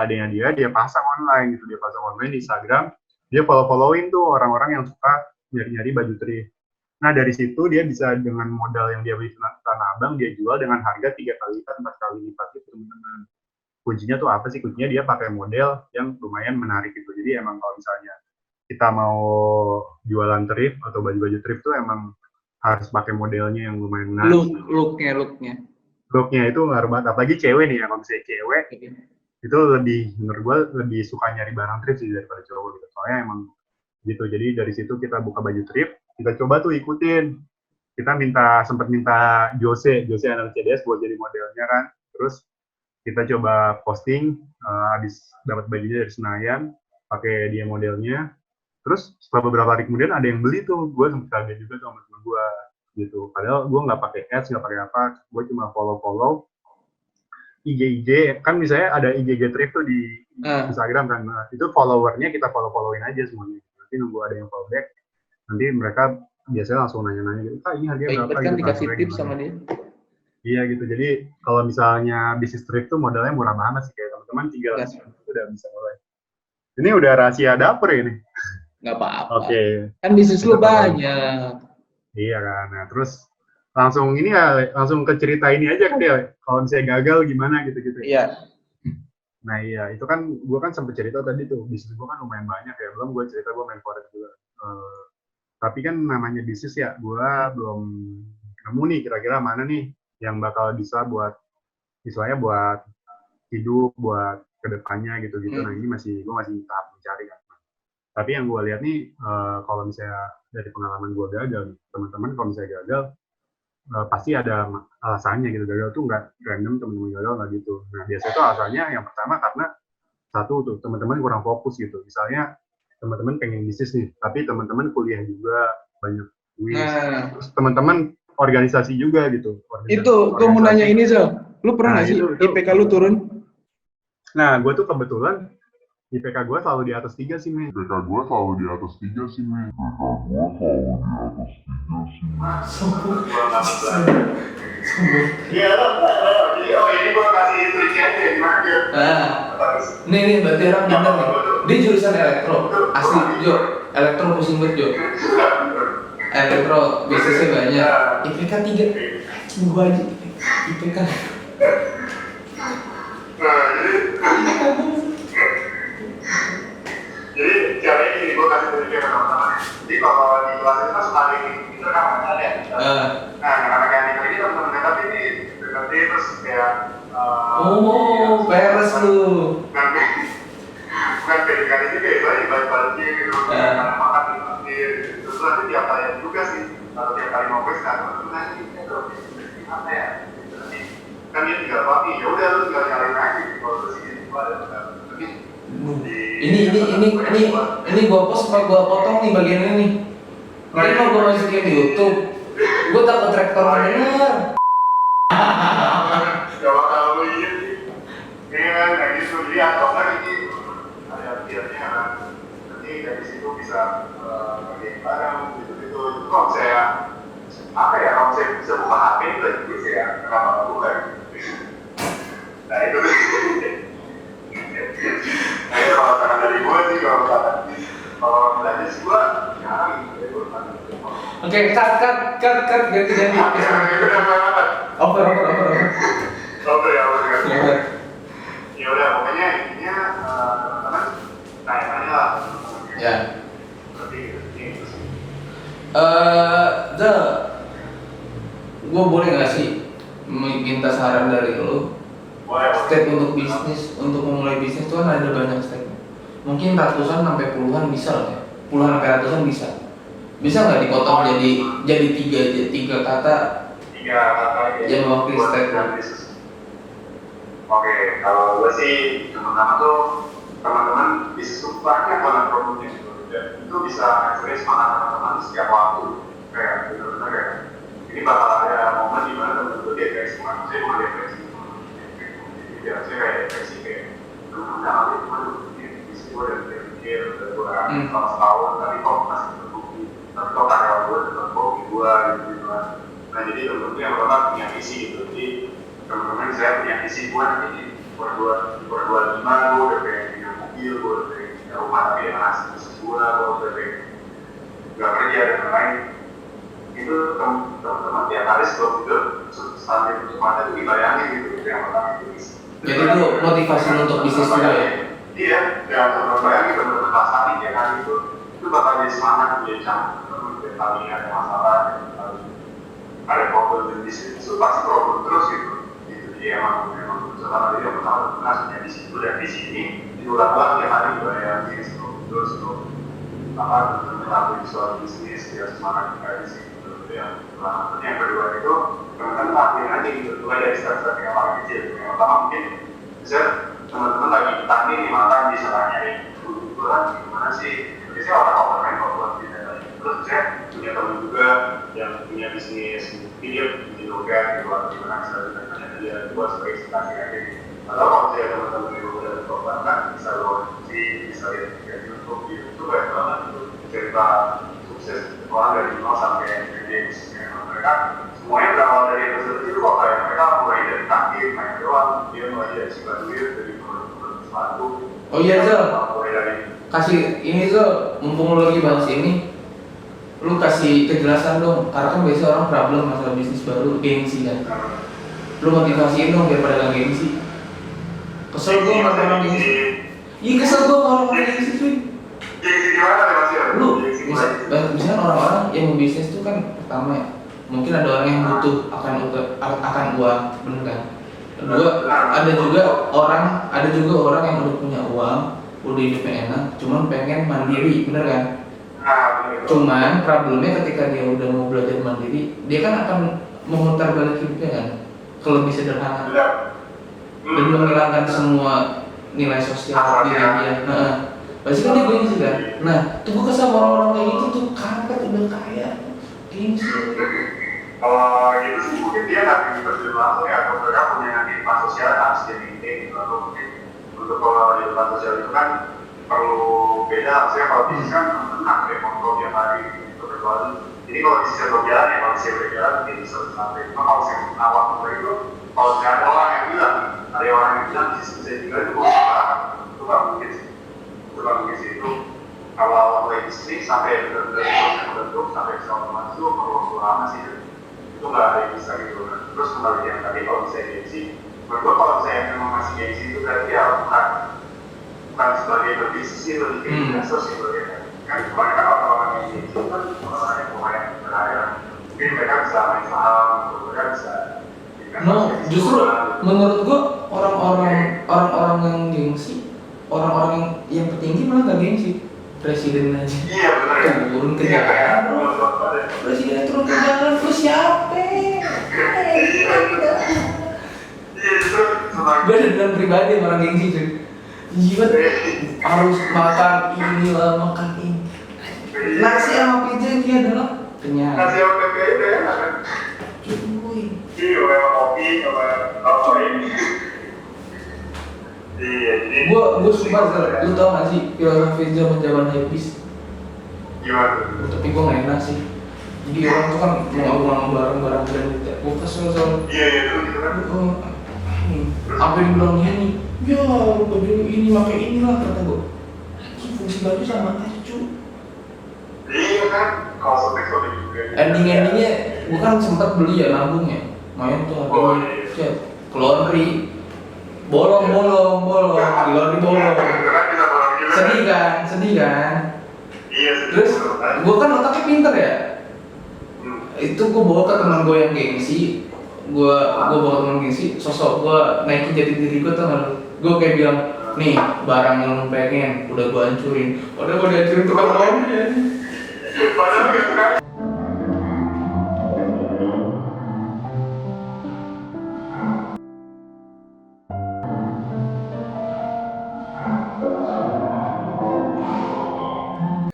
adiknya dia pasang online gitu, dia pasang online di Instagram, dia follow-followin tuh orang-orang yang suka nyari-nyari baju thrift. Nah dari situ dia bisa dengan modal yang dia beli di Tanah Abang, dia jual dengan harga 3 kali lipat, 4 kali lipat gitu teman-teman. Kuncinya tuh apa sih? Kuncinya dia pakai model yang lumayan menarik gitu. Jadi emang kalau misalnya kita mau jualan thrift atau baju-baju thrift tuh emang harus pakai modelnya yang lumayan menarik. Looknya itu ngaruh banget. Apalagi cewek nih ya, kalau misalnya cewek itu menurut gue lebih suka nyari barang thrift sih daripada cowok gitu. Soalnya emang gitu. Jadi dari situ kita buka baju thrift, kita coba tuh ikutin. Kita sempat minta Jose anak CDS buat jadi modelnya kan. Terus kita coba posting, habis dapat bajunya dari Senayan, pakai dia modelnya. Terus setelah beberapa hari kemudian ada yang beli tuh, gue sempat kaget juga sama temen gue. gitu. Padahal gue nggak pakai ads, nggak pakai apa, gue cuma follow IG, kan misalnya ada IG Getrip tuh di Instagram kan, nah, itu followernya kita followin aja semuanya. Nanti nunggu ada yang follow back, nanti mereka biasanya langsung nanya-nanya gitu, ini harganya berapa kan gitu. dikasih tips sama dia. Iya gitu, jadi kalau misalnya bisnis trip tuh modalnya murah banget sih, kayak teman-teman 300 itu udah bisa mulai. Ini udah rahasia dapur ini. Nggak apa-apa. Oke. Kan bisnis lu banyak. Iya kan, nah terus langsung ini ya, langsung ke cerita ini aja kan ya, kalau misalnya gagal gimana gitu-gitu. Iya. Nah iya, itu kan gue kan sempet cerita tadi tuh, bisnis gue kan lumayan banyak ya, belum gue cerita gue main forex juga. Tapi kan namanya bisnis ya, gue belum nemu nih kira-kira mana nih yang bakal bisa buat, istilahnya buat hidup, buat kedepannya gitu-gitu. Nah ini gue masih tahap mencari kan. Tapi yang gue lihat nih, kalau misalnya dari pengalaman gue gagal, teman-teman kalau misalnya gagal, pasti ada alasannya gitu. Gagal tuh nggak random, teman-teman gagal nggak gitu. Nah biasanya tuh alasannya yang pertama karena satu tuh teman-teman kurang fokus gitu. Misalnya teman-teman pengen bisnis nih, tapi teman-teman kuliah juga banyak kuis, terus teman-teman organisasi juga gitu. Itu gue mau nanya ini Zal, lu pernah nggak sih IPK lu turun? Nah gue tuh kebetulan IPK gue selalu di atas 3 sih, men. Iya lo, jadi ini gue kasih triknya aja gimana dia. Nih berarti orang bener nih. Dia jurusan elektro, asli Jo. Elektro pusing banget Jo. Elektro bisnisnya banyak. IPK 3. Gua aja IPK. Nah, jadi caranya gini, gue kasih triknya ke teman-teman. Jadi kalau di kelas itu kan suka ada yang pinter kan ada ya. Nah, anak-anak yang pinter ini teman-teman tapi ini berarti terus kayak peres lu. Bukan PDKT juga itu aja balik-baliknya gitu. Makan di terus nanti tiap kali juga sih. Kalau tiap kali mau pesta, nanti apa ya? Kan dia tinggal papi, ya udah lu tinggal nyalain aja. Kalau terus ini ada ini gua post apa gua potong nih bagian ini nih. Nanti mau gua masukin di YouTube. Gua takut rektor bener. Gak bakal lu iya sih. Iya kan, kayak gitu. Jadi atau kan ini ada biarnya kan. Nanti dari situ bisa pakai barang gitu-gitu. Itu kalau saya kalau saya bisa buka HP itu lagi bisa ya. Kenapa nggak buka? Nah itu nah itu kalau saran dari gue sih, kalau belajar sih gue jarang gitu. Oke, cut ganti. Over. Ya udah, pokoknya intinya teman-teman tanya-tanya lah. Ya. Berarti gitu sih. Gue boleh nggak sih minta saran dari lo? Step untuk bisnis, untuk memulai bisnis itu kan ada banyak step. Mungkin ratusan sampai puluhan bisa lah ya. Puluhan sampai ratusan bisa. Bisa nggak dipotong jadi tiga kata? Yang mewakili step. Oke, kalau gue sih pertama tuh teman-teman bisnis itu banyak banget problemnya gitu. Dan itu bisa express semangat teman-teman setiap waktu. Kayak benar-benar kayak ini bakal ada momen di mana teman-teman tuh dia kayak semangat, saya bukan depresi. Jadi saya kayak depresi kayak teman-teman jangan lihat cuma bisnis gue dan pikir udah gue selama setahun, tapi kok masih terbukti. Tapi kok karyawan gue tetap bohongi gue gitu kan. Nah jadi teman-teman yang pertama punya visi gitu. Jadi teman-teman saya punya visi gue nanti di 2025 gue udah pengen punya mobil, gue udah pengen punya rumah, tapi yang asli bisnis gue udah pengen gak kerja dan lain-lain. Itu teman-teman tiap hari sebelum tidur sambil tutup mata itu dibayangin gitu, yang pertama itu visi. Jadi itu motivasi untuk bisnis juga ya? Iya, yang teman-teman bayangin teman-teman pas hari tiap hari itu bakal jadi semangat dia teman-teman tiap kali ada masalah, ada problem di bisnis itu pasti problem terus gitu. Jadi emang setelah tadi yang pertama punya di situ dan di sini diulang-ulang tiap hari bayangin terus melakukan suatu bisnis dia semangat kayak di situ. Yang kedua itu teman-teman lakuin aja gitu, mulai dari step-step yang paling kecil. Yang pertama mungkin bisa teman-teman lagi tanya nih makan bisa tanyain gimana sih biasanya orang-orang main kalau buat tidak lagi itu terus saya punya teman juga yang punya bisnis video di logat di luar gimana misalnya dia buat sebagai sekali aja atau kalau saya teman-teman yang udah berkorban bisa lo bisa lihat di YouTube banyak banget itu cerita sukses orang dari nol sampai jadi mereka semuanya berawal dari itu kok kayak mereka mulai dari kaki main doang dia mulai dari sifat duit dari sepatu. Oh iya Zal, kasih ini Zal, mumpung lu lagi bahas ini, lu kasih kejelasan dong, karena kan biasa orang problem masalah bisnis baru, gengsi kan. Lu motivasiin dong biar pada gak gengsi. Kesel gua sama orang gengsi. Iya kesel gua sama orang gengsi cuy. Gengsi gimana nih Mas Yon? Lu, misalnya orang-orang yang mau bisnis tuh kan pertama ya, mungkin ada orang yang butuh akan uang, bener kan? Kedua, ada juga orang yang udah punya uang, udah hidupnya enak, cuman pengen mandiri, bener kan? Cuman problemnya ketika dia udah mau belajar mandiri, dia kan akan memutar balik hidupnya kan, ke lebih sederhana dan menghilangkan semua nilai sosial diri dia. Pasti kan dia gengsi kan. Nah, tuh gue kesal sama orang-orang kayak gitu tuh, kampret udah kaya, gengsi. Kalau gitu sih mungkin dia nggak ingin berjalan langsung ya, kalau mereka punya kehidupan sosial harus jadi ini gitu, atau mungkin untuk kalau kehidupan sosial itu kan perlu beda, maksudnya kalau bisnis kan enak ya, foto tiap hari gitu berjualan. Jadi kalau bisnis berjalan ya, kalau bisnis berjalan mungkin bisa sampai. Cuma kalau saya awal mulai itu, kalau saya ada orang yang bilang bisnis bisa juga itu nggak mungkin sih, itu nggak mungkin sih itu. Kalau mulai bisnis sampai benar-benar bentuk sampai bisa otomatis itu perlu waktu lama sih. Itu nggak ada yang bisa gitu kan. Terus kembali yang tadi kalau bisa gengsi, menurut kalau saya memang masih gengsi itu berarti ya bukan sebagai berbisnis sih, lebih ke investor sih berarti kan kebanyakan orang-orang yang gengsi itu kan orang-orang yang pemain beraya mungkin mereka bisa main saham, mereka bisa justru menurut gua orang-orang yang gengsi, orang-orang yang petinggi malah nggak gengsi. Presiden aja iya benar ya turun ke jalan, presiden turun ke jalan, terus siapa? Gue ada bilang pribadi orang gengsi cuy, jiwa harus makan ini lah, makan ini, nasi sama pizza itu adalah kenyang. nasi sama pizza itu ya kan? Cuy. Iya, kayak kopi, kayak apa ini? Iya, jadi Gue sumpah, lu tau gak sih filosofi zaman hypebeast? Gimana? Tapi gue gak enak sih. Jadi orang tuh kan mau barang-barang brand gitu. Gue kesel sama. Iya itu gitu kan. Apa yang bilang gini? Ya, baju ini pakai inilah kata gue. Fungsi baju sama aja cuy. Iya kan, kalau sobek-sobek juga. Ending-endingnya gue kan sempat beli ya nabung ya. Main tuh harganya ke laundry. Bolong, di laundry bolong. Sedih kan? Iya. Terus gue kan otaknya pinter ya. Itu gue bawa ke teman gue yang gengsi. Gue bawa teman gengsi. Sosok gue naikin jati diri gue tuh. Gue kayak bilang, nih barang yang lu pengen udah gue hancurin. Padahal gue dihancurin tukang laundry. Padahal gitu kan.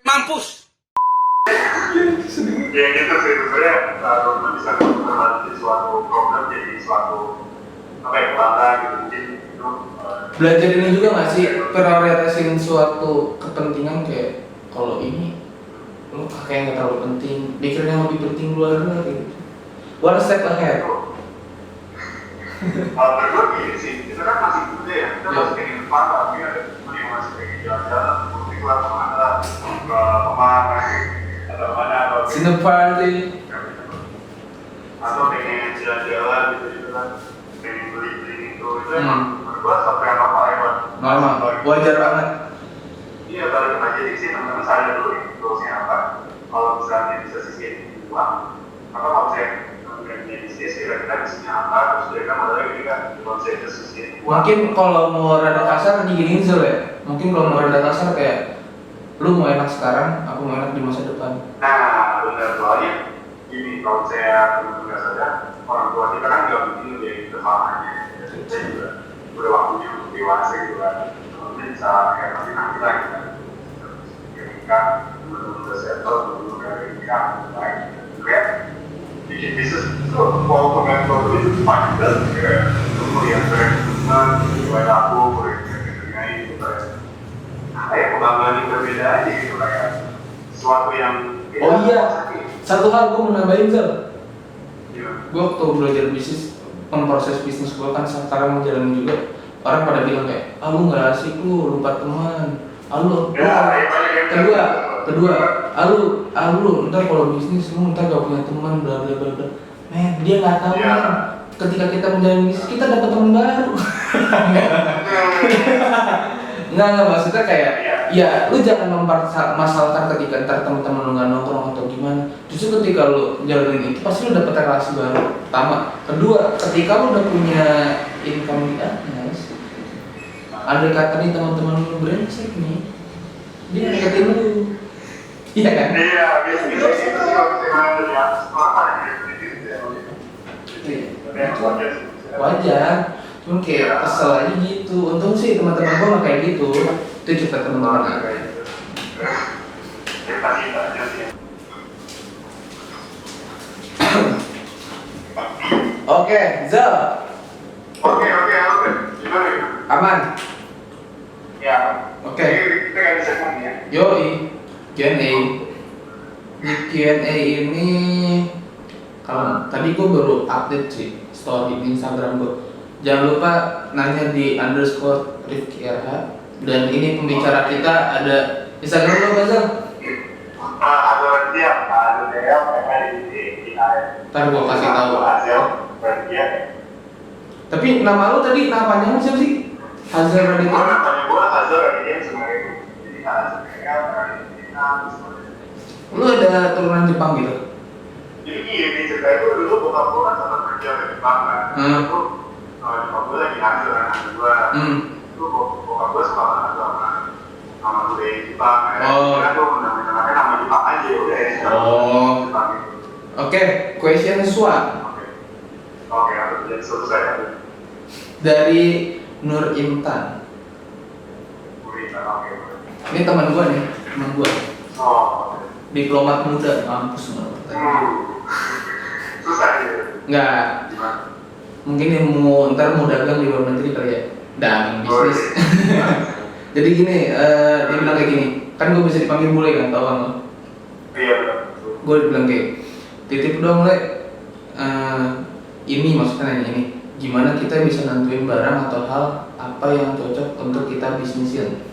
Mampus. Ya gitu sih sebenarnya Roma bisa menjadi suatu program jadi suatu apa ya kebanggaan gitu mungkin itu Belajar ini juga nggak sih prioritasin suatu kepentingan kayak kalau ini lu kayak nggak terlalu penting, pikirin yang lebih penting dulu aja gitu. One step ahead. kalau menurut gini sih itu kan masih muda ya kita masih pengen depan tapi ada teman yang masih pengen jalan-jalan mungkin keluar kemana atau mana atau Sini party. atau pengen jalan-jalan gitu kan pengen beli itu emang menurut gua sampai yang normal ya Bang. Normal, wajar banget. Iya balik aja di sini teman-teman sadar dulu nih goalsnya apa kalau misalnya bisa sisihin uang apa kalau saya punya bisnis kira-kira bisnisnya apa terus dia kan modalnya gini kan kalau saya bisa sisihin uang Mungkin kalau mau rada kasar diginiin Zul ya. Mungkin kalau mau rada kasar kayak lu mau enak sekarang, aku mau enak di masa depan. nah benar soalnya gini kalau saya benar-benar sadar orang tua kita kan nggak begini dia itu mamanya saya juga udah waktunya untuk dewasa gitu kan kemudian bisa kayak pasti nanti lagi kan ketika benar-benar settle benar-benar baik kayak bikin bisnis itu walaupun mentor itu cuma juga kayak kemudian teman buat aku kuliah itu kayak kebanggaan yang berbeda aja gitu kayak sesuatu yang Oh iya, satu hal gue mau nambahin Zal. Iya. Gue waktu belajar bisnis, memproses bisnis gue kan sekarang mau jalanin juga. Orang pada bilang kayak, ah lu nggak asik lu, lupa teman. Lu kedua, lu ntar kalau bisnis lu ntar gak punya teman, bla bla bla bla. Men, dia nggak tahu Iya. kan. Ketika kita menjalani bisnis, kita dapat teman baru. Enggak, maksudnya kayak ya lu jangan mempermasalahkan ketika ntar teman-teman lu nggak nongkrong atau gimana. Justru ketika lu jalanin itu pasti lu dapet relasi baru. Pertama, kedua, ketika lu udah punya income di atas, ada kata nih teman-teman lu brengsek nih, dia ngedeketin lu, iya kan? Iya, biasa itu sih kalau kita dari atas apa Wajar, cuman kayak kesel aja gitu. Untung sih teman-teman gua nggak kayak gitu. Itu cerita teman-teman aja. Oke, Zal, Oke. Gimana ya? aman. Ya. Oke. Jadi kita nggak bisa ngomong ya. Yoi, Q&A. Di Q&A ini, kalau tadi gue baru update sih story di Instagram gue. Jangan lupa nanya di _Rifki RH. Dan ini pembicara kita ada Instagram lo Bazal. Ada dia, mereka di area. Ntar gue kasih tahu. Hasil dia. Tapi nama lo tadi namanya siapa sih? Hazel Gua Raditya. namanya gua Hazel Raditya sebenarnya itu. Jadi Hazelnya Raditya sebenarnya. Lu ada turunan Jepang gitu? Jadi di cerita itu dulu bokap gua kan sempat kerja di Jepang kan. Itu bokap gua lagi hasil kan anak gua. Itu bokap gua suka banget sama nama budaya Jepang. Kira tuh namanya nama Jepang aja udah ya. Jepang itu. Oke, question one. Oke, aku jadi selesai. Dari Nur Intan. Ini teman gua nih, teman gua. Oh. Diplomat muda, mampus banget. Susah ya. Enggak, mungkin dia ntar mau dagang di luar negeri kali ya. Dagang bisnis. Jadi gini, dia bilang kayak gini. Kan gue bisa dipanggil bule kan, tau kan lo? Iya benar. Gue bilang kayak, titip dong Le. Ini maksudnya nanya ini. Gimana kita bisa nentuin barang atau hal apa yang cocok untuk kita bisnisin?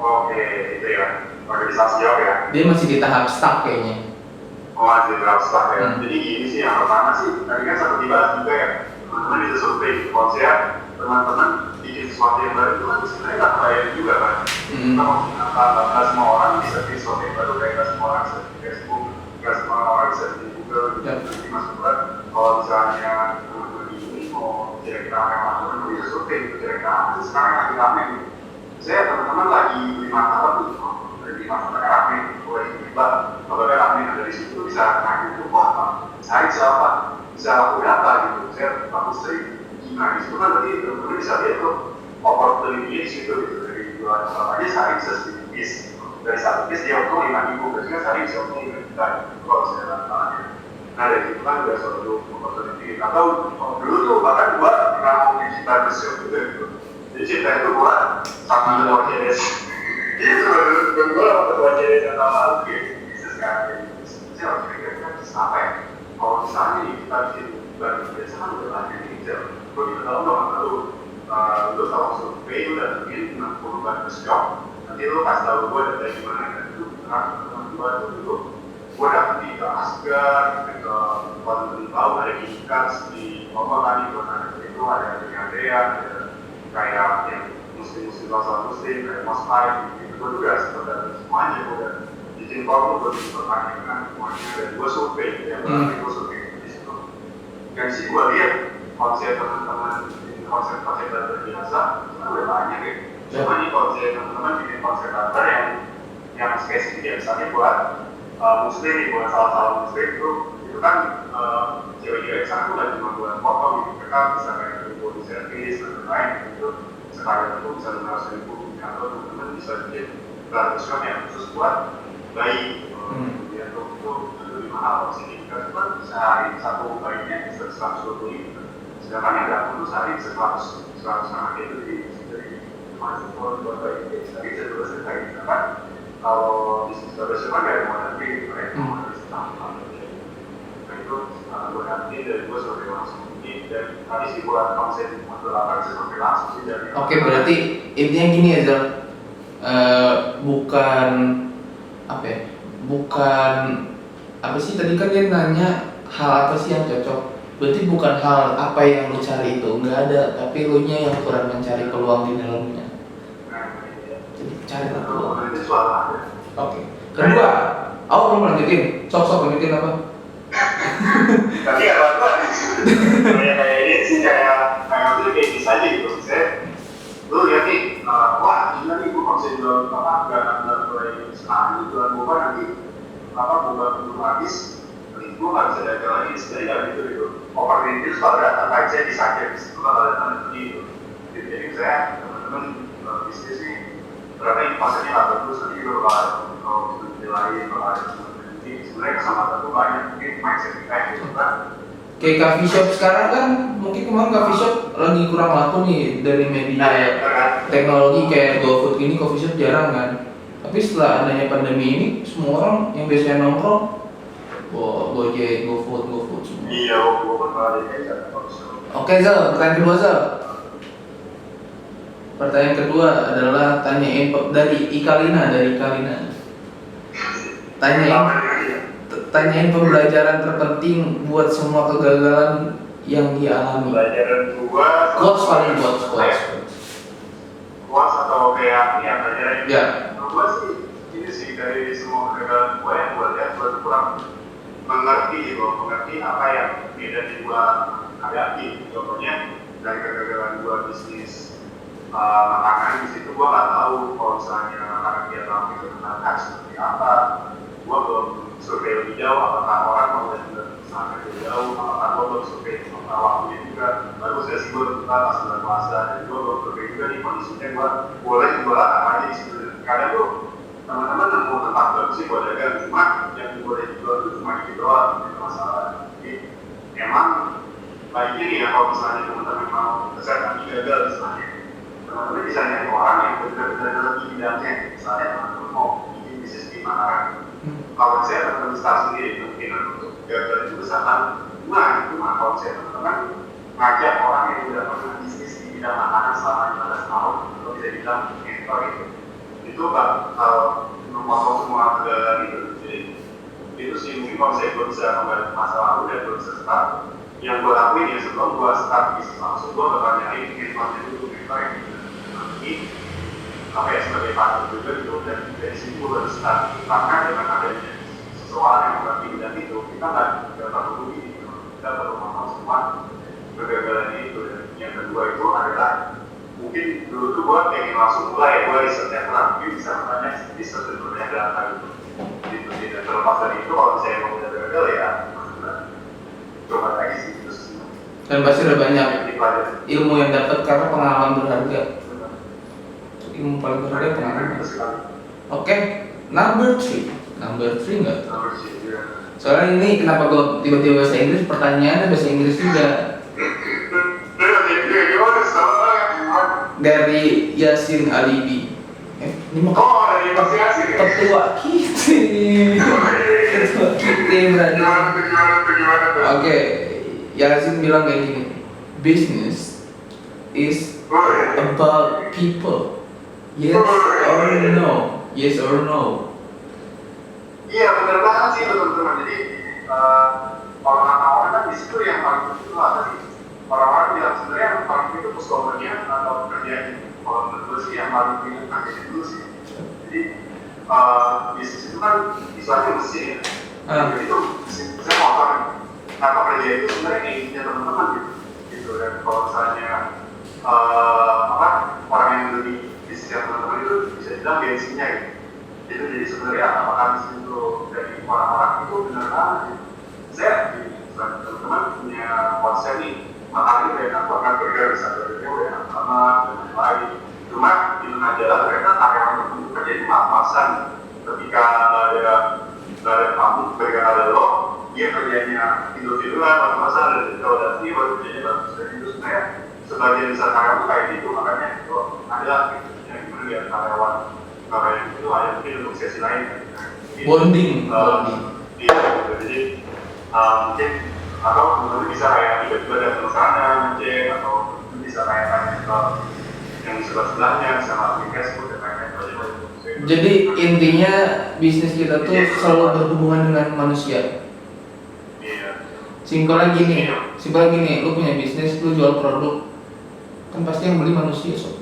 Oke, itu ya. Organisasi jawab ya. Dia masih di tahap stuck kayaknya. Oh, jadi abstrak ya. Jadi ini sih yang pertama sih, tadi kan sempat dibahas juga ya. Teman-teman bisa survei konsep, teman-teman bikin sesuatu yang baru itu kan sebenarnya nggak bayar juga kan. Kita mau nggak semua orang bisa bikin sesuatu yang baru, kayak nggak semua orang bisa bikin Facebook, nggak semua orang bisa bikin Google. Jadi maksud gue, kalau misalnya teman-teman ini mau kira-kira teman-teman bisa survei, kira-kira apa sih sekarang lagi rame nih. Saya teman-teman lagi beli martabak tuh, jadi martabaknya rame, gue lagi beli martabaknya rame, dari situ bisa nanya itu apa, saya siapa, bisa aku data gitu, saya bagus dari gimana, itu kan berarti teman-teman bisa lihat tuh opportunity di situ gitu, dari jualan apa aja saya bisa sedikit bis, dari satu bis dia untung 5.000, berarti kan saya bisa untung 5 juta, kalau saya lakukannya. Nah dari itu kan udah suatu opportunity, atau dulu tuh bahkan gua pernah mau digital bersiap juga gitu. Jadi cerita itu gua sama ketua CDS. Jadi itu gua sama ketua CDS yang tahun lalu kayak bisnis kan. Saya harus kira-kira bisnis apa ya? Kalau misalnya nih kita bikin baru biasa kan udah banyak nih. Gua minta tolong dong sama lu. Lu kalau survei lu udah bikin 60 bagus job. Nanti lu kasih tau gua dari gimana dan itu benar teman gua itu dulu. Gua dapet di Asgar, ke Kuala Lumpur, ada ikan di Lombok tadi, itu ada yang kayak yang muslim-muslim bahasa muslim, kayak Moskai, itu gue juga sebenarnya semuanya gue udah bikin kolom, gue bikin pertanyaan semuanya, dan gue survei, yang berarti gue survei di situ. Dan sih gue lihat konsep teman-teman, konsep-konsep data biasa, itu kan udah banyak ya. Cuma nih konsep teman-teman bikin konsep data yang spesifik ya, misalnya buat muslim, buat salah-salah muslim itu kan cewek-cewek sana tuh lagi cuma buat foto gitu, mereka bisa kayak body service dan lain-lain gitu. Sekali itu bisa 500.000 atau teman-teman bisa bikin gratisan yang khusus buat bayi, kemudian untuk mahal signifikan itu kan sehari satu bayinya bisa 120.000, sedangkan yang gak itu sehari bisa 100 anak itu dari masuk buat bayi itu bisa 12 kali, sedangkan kalau di sisi profesional gak ada modal gitu kan, modal bisa sama. Nah itu berarti dari gue sebagai langsung ini dan tadi sih buat konsep modal apa sebagai langsung sih dari. Oke, berarti intinya gini ya Zal. Bukan apa ya? Bukan apa sih tadi kan dia nanya hal apa sih yang cocok. Berarti bukan hal apa yang lu cari itu, nggak ada, tapi lu nya yang kurang mencari peluang di dalamnya. Jadi cari peluang. Oke. Kedua, aku belum lanjutin. Sok lanjutin apa? Tapi apa kayak ini sih kayak udah kayak bisa aja gitu maksudnya. Lu lihat nih, wah gila nih gue kalau bisa jual nggak mulai sekali jualan boba nanti boba belum habis, nanti gue nggak bisa dagang lagi, sebenarnya nggak gitu. Opportunity itu selalu datang aja di saja di situ kalau datang itu. Jadi saya teman-teman bisnis sih ternyata ini pasarnya nggak bagus, nanti juga kalau nilai kalau ada opportunity sebenarnya kesempatan tuh banyak, mungkin mindset kita gitu kan. Kayak coffee shop sekarang kan, mungkin kemarin coffee shop lagi kurang laku nih dari media teknologi kayak GoFood ini, coffee shop jarang kan. Tapi setelah adanya pandemi ini, semua orang yang biasanya nongkrong, Gojek, GoFood semua. Iya, gue pernah aja. Oke Zal, pertanyaan kedua Zal. Pertanyaan kedua adalah tanyain dari Ikalina. Tanyain pembelajaran terpenting buat semua kegagalan yang dia alami. Pembelajaran gua Quotes atau kayak ini ya pelajaran Ya. gua sih ini sih dari semua kegagalan gua yang gua lihat gua kurang mengerti apa yang beda di gua hadapi. Contohnya dari kegagalan gua bisnis makanan di situ gua nggak tahu kalau misalnya makanan dia tahu itu tentang seperti apa. Gua belum survei lebih jauh apakah orang mau dan sangat jauh, apakah gua belum survei tentang waktunya juga. Lalu saya sih gua buka pas bulan puasa dan gua belum survei juga nih kondisinya gua boleh jualan apa aja di situ. Kadang tuh teman-teman mau tempat bagus sih buat dagang, cuma yang boleh dijual itu cuma dikit doang, itu masalah. Jadi emang baiknya nih ya kalau misalnya teman-teman mau kesehatan gagal misalnya, teman-teman bisa nyari orang yang benar-benar di bidangnya. Misalnya teman-teman mau bikin bisnis di makanan, kalau saya teman-teman start sendiri kemungkinan untuk gagal itu besar kan. Nah itu mah kalau saya teman-teman ngajak orang yang udah pernah bisnis di bidang makanan selama 15 tahun, atau bisa bilang mentor itu bakal memotong semua kegagalan itu. Jadi itu sih mungkin kalau saya belum bisa membantu masa lalu dan belum bisa start, yang gue lakuin ya sebelum gue start bisnis langsung gue bakal nyari mentornya dulu, mentor yang nanti apa ya sebagai partner juga gitu, dan dari sini gue baru start. Karena dengan adanya seseorang yang mengerti bidang itu, kita nggak perlu rugi gitu, kita perlu memotong semua kegagalan itu. Dan yang kedua itu adalah mungkin dulu tuh gue pengen langsung mulai, gue riset yang mungkin bisa bertanya riset dan bertanya data gitu. Dan terlepas dari itu kalau saya mau udah gagal ya coba lagi sih terus. Dan pasti udah banyak ilmu yang dapat karena pengalaman berharga. Ilmu paling berharga pengalaman. Oke, number 3 nggak? Soalnya ini kenapa gue tiba-tiba bahasa Inggris, pertanyaannya bahasa Inggris juga. Dari Yasin Alibi. Ini mah dari Yasin. ketua kita berarti. Oke, Yasin bilang kayak gini. Business is about people. Yes or no? Yes or no? Iya benar banget sih teman-teman. Jadi orang-orang kan di situ yang paling penting itu apa sih? Orang-orang bilang sebenarnya yang paling penting itu customer-nya atau pekerjaannya. Kalau menurut gue sih yang paling penting itu kerjanya dulu sih. Jadi bisnis itu kan istilahnya mesin ya. Jadi itu saya motor. Nah pekerja itu sebenarnya intinya teman-teman gitu. Dan kalau misalnya orang yang beli bisnis yang teman-teman itu bisa bilang bensinnya gitu. Itu jadi sebenarnya apakah bisnis itu dari orang-orang itu benar banget gitu. Saya teman-teman punya konsep nih. Makanya mereka akan kerja bisa kerja enak banget dan lain-lain. Cuma di adalah mereka karyawan itu kerja di pas-pasan. Ketika nggak ada kamu, ketika ada lo, dianya tidur-tiduran, masa-masa ada rekomendasi, baru kerjanya bagus. Dan itu sebenarnya sebagian besar karyawan tuh kayak gitu, makanya itu ada gitu, yang gimana biar karyawan itu ada mungkin untuk sesi lain. Jadi, Bonding. Iya, gitu. Jadi mungkin atau kemudian bisa kayak tiba-tiba datang ke sana ngecek, atau bisa kayak tanya ke yang sebelah-sebelahnya, bisa ngelakuin Facebook dan lain-lain. Jadi intinya bisnis kita tuh selalu berhubungan dengan manusia. Iya. Simpelnya gini, lu punya bisnis, lu jual produk, kan pasti yang beli manusia, sob.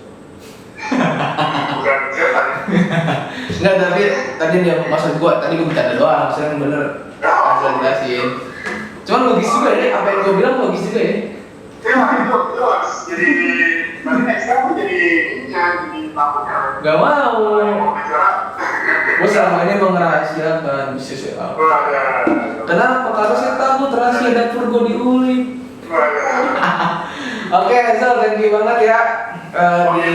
Bukan setan. Enggak, tapi tadi dia maksud gua, tadi gua bercanda doang, maksudnya yang bener asal jelasin. Cuman logis juga ya, apa yang gua bilang logis juga ya. Iya, itu harus jadi nanti next time jadi takutnya. Gak mau. Mau bicara. Gua selama ini mengerahasiakan bisnis WA. Kenapa? Karena saya takut rahasia dapur gua diulik. Oke, so thank you banget ya. Di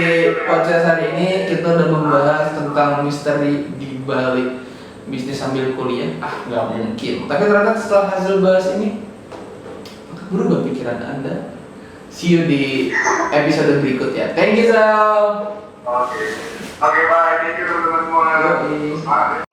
podcast hari ini kita udah membahas tentang misteri di balik bisnis sambil kuliah. Nggak mungkin. Tapi ternyata setelah hasil bahas ini berubah pikiran Anda. See you di episode berikutnya. Thank you, Sal. Oke, bye. Thank you teman-teman semua. Yoi. Semangat ya.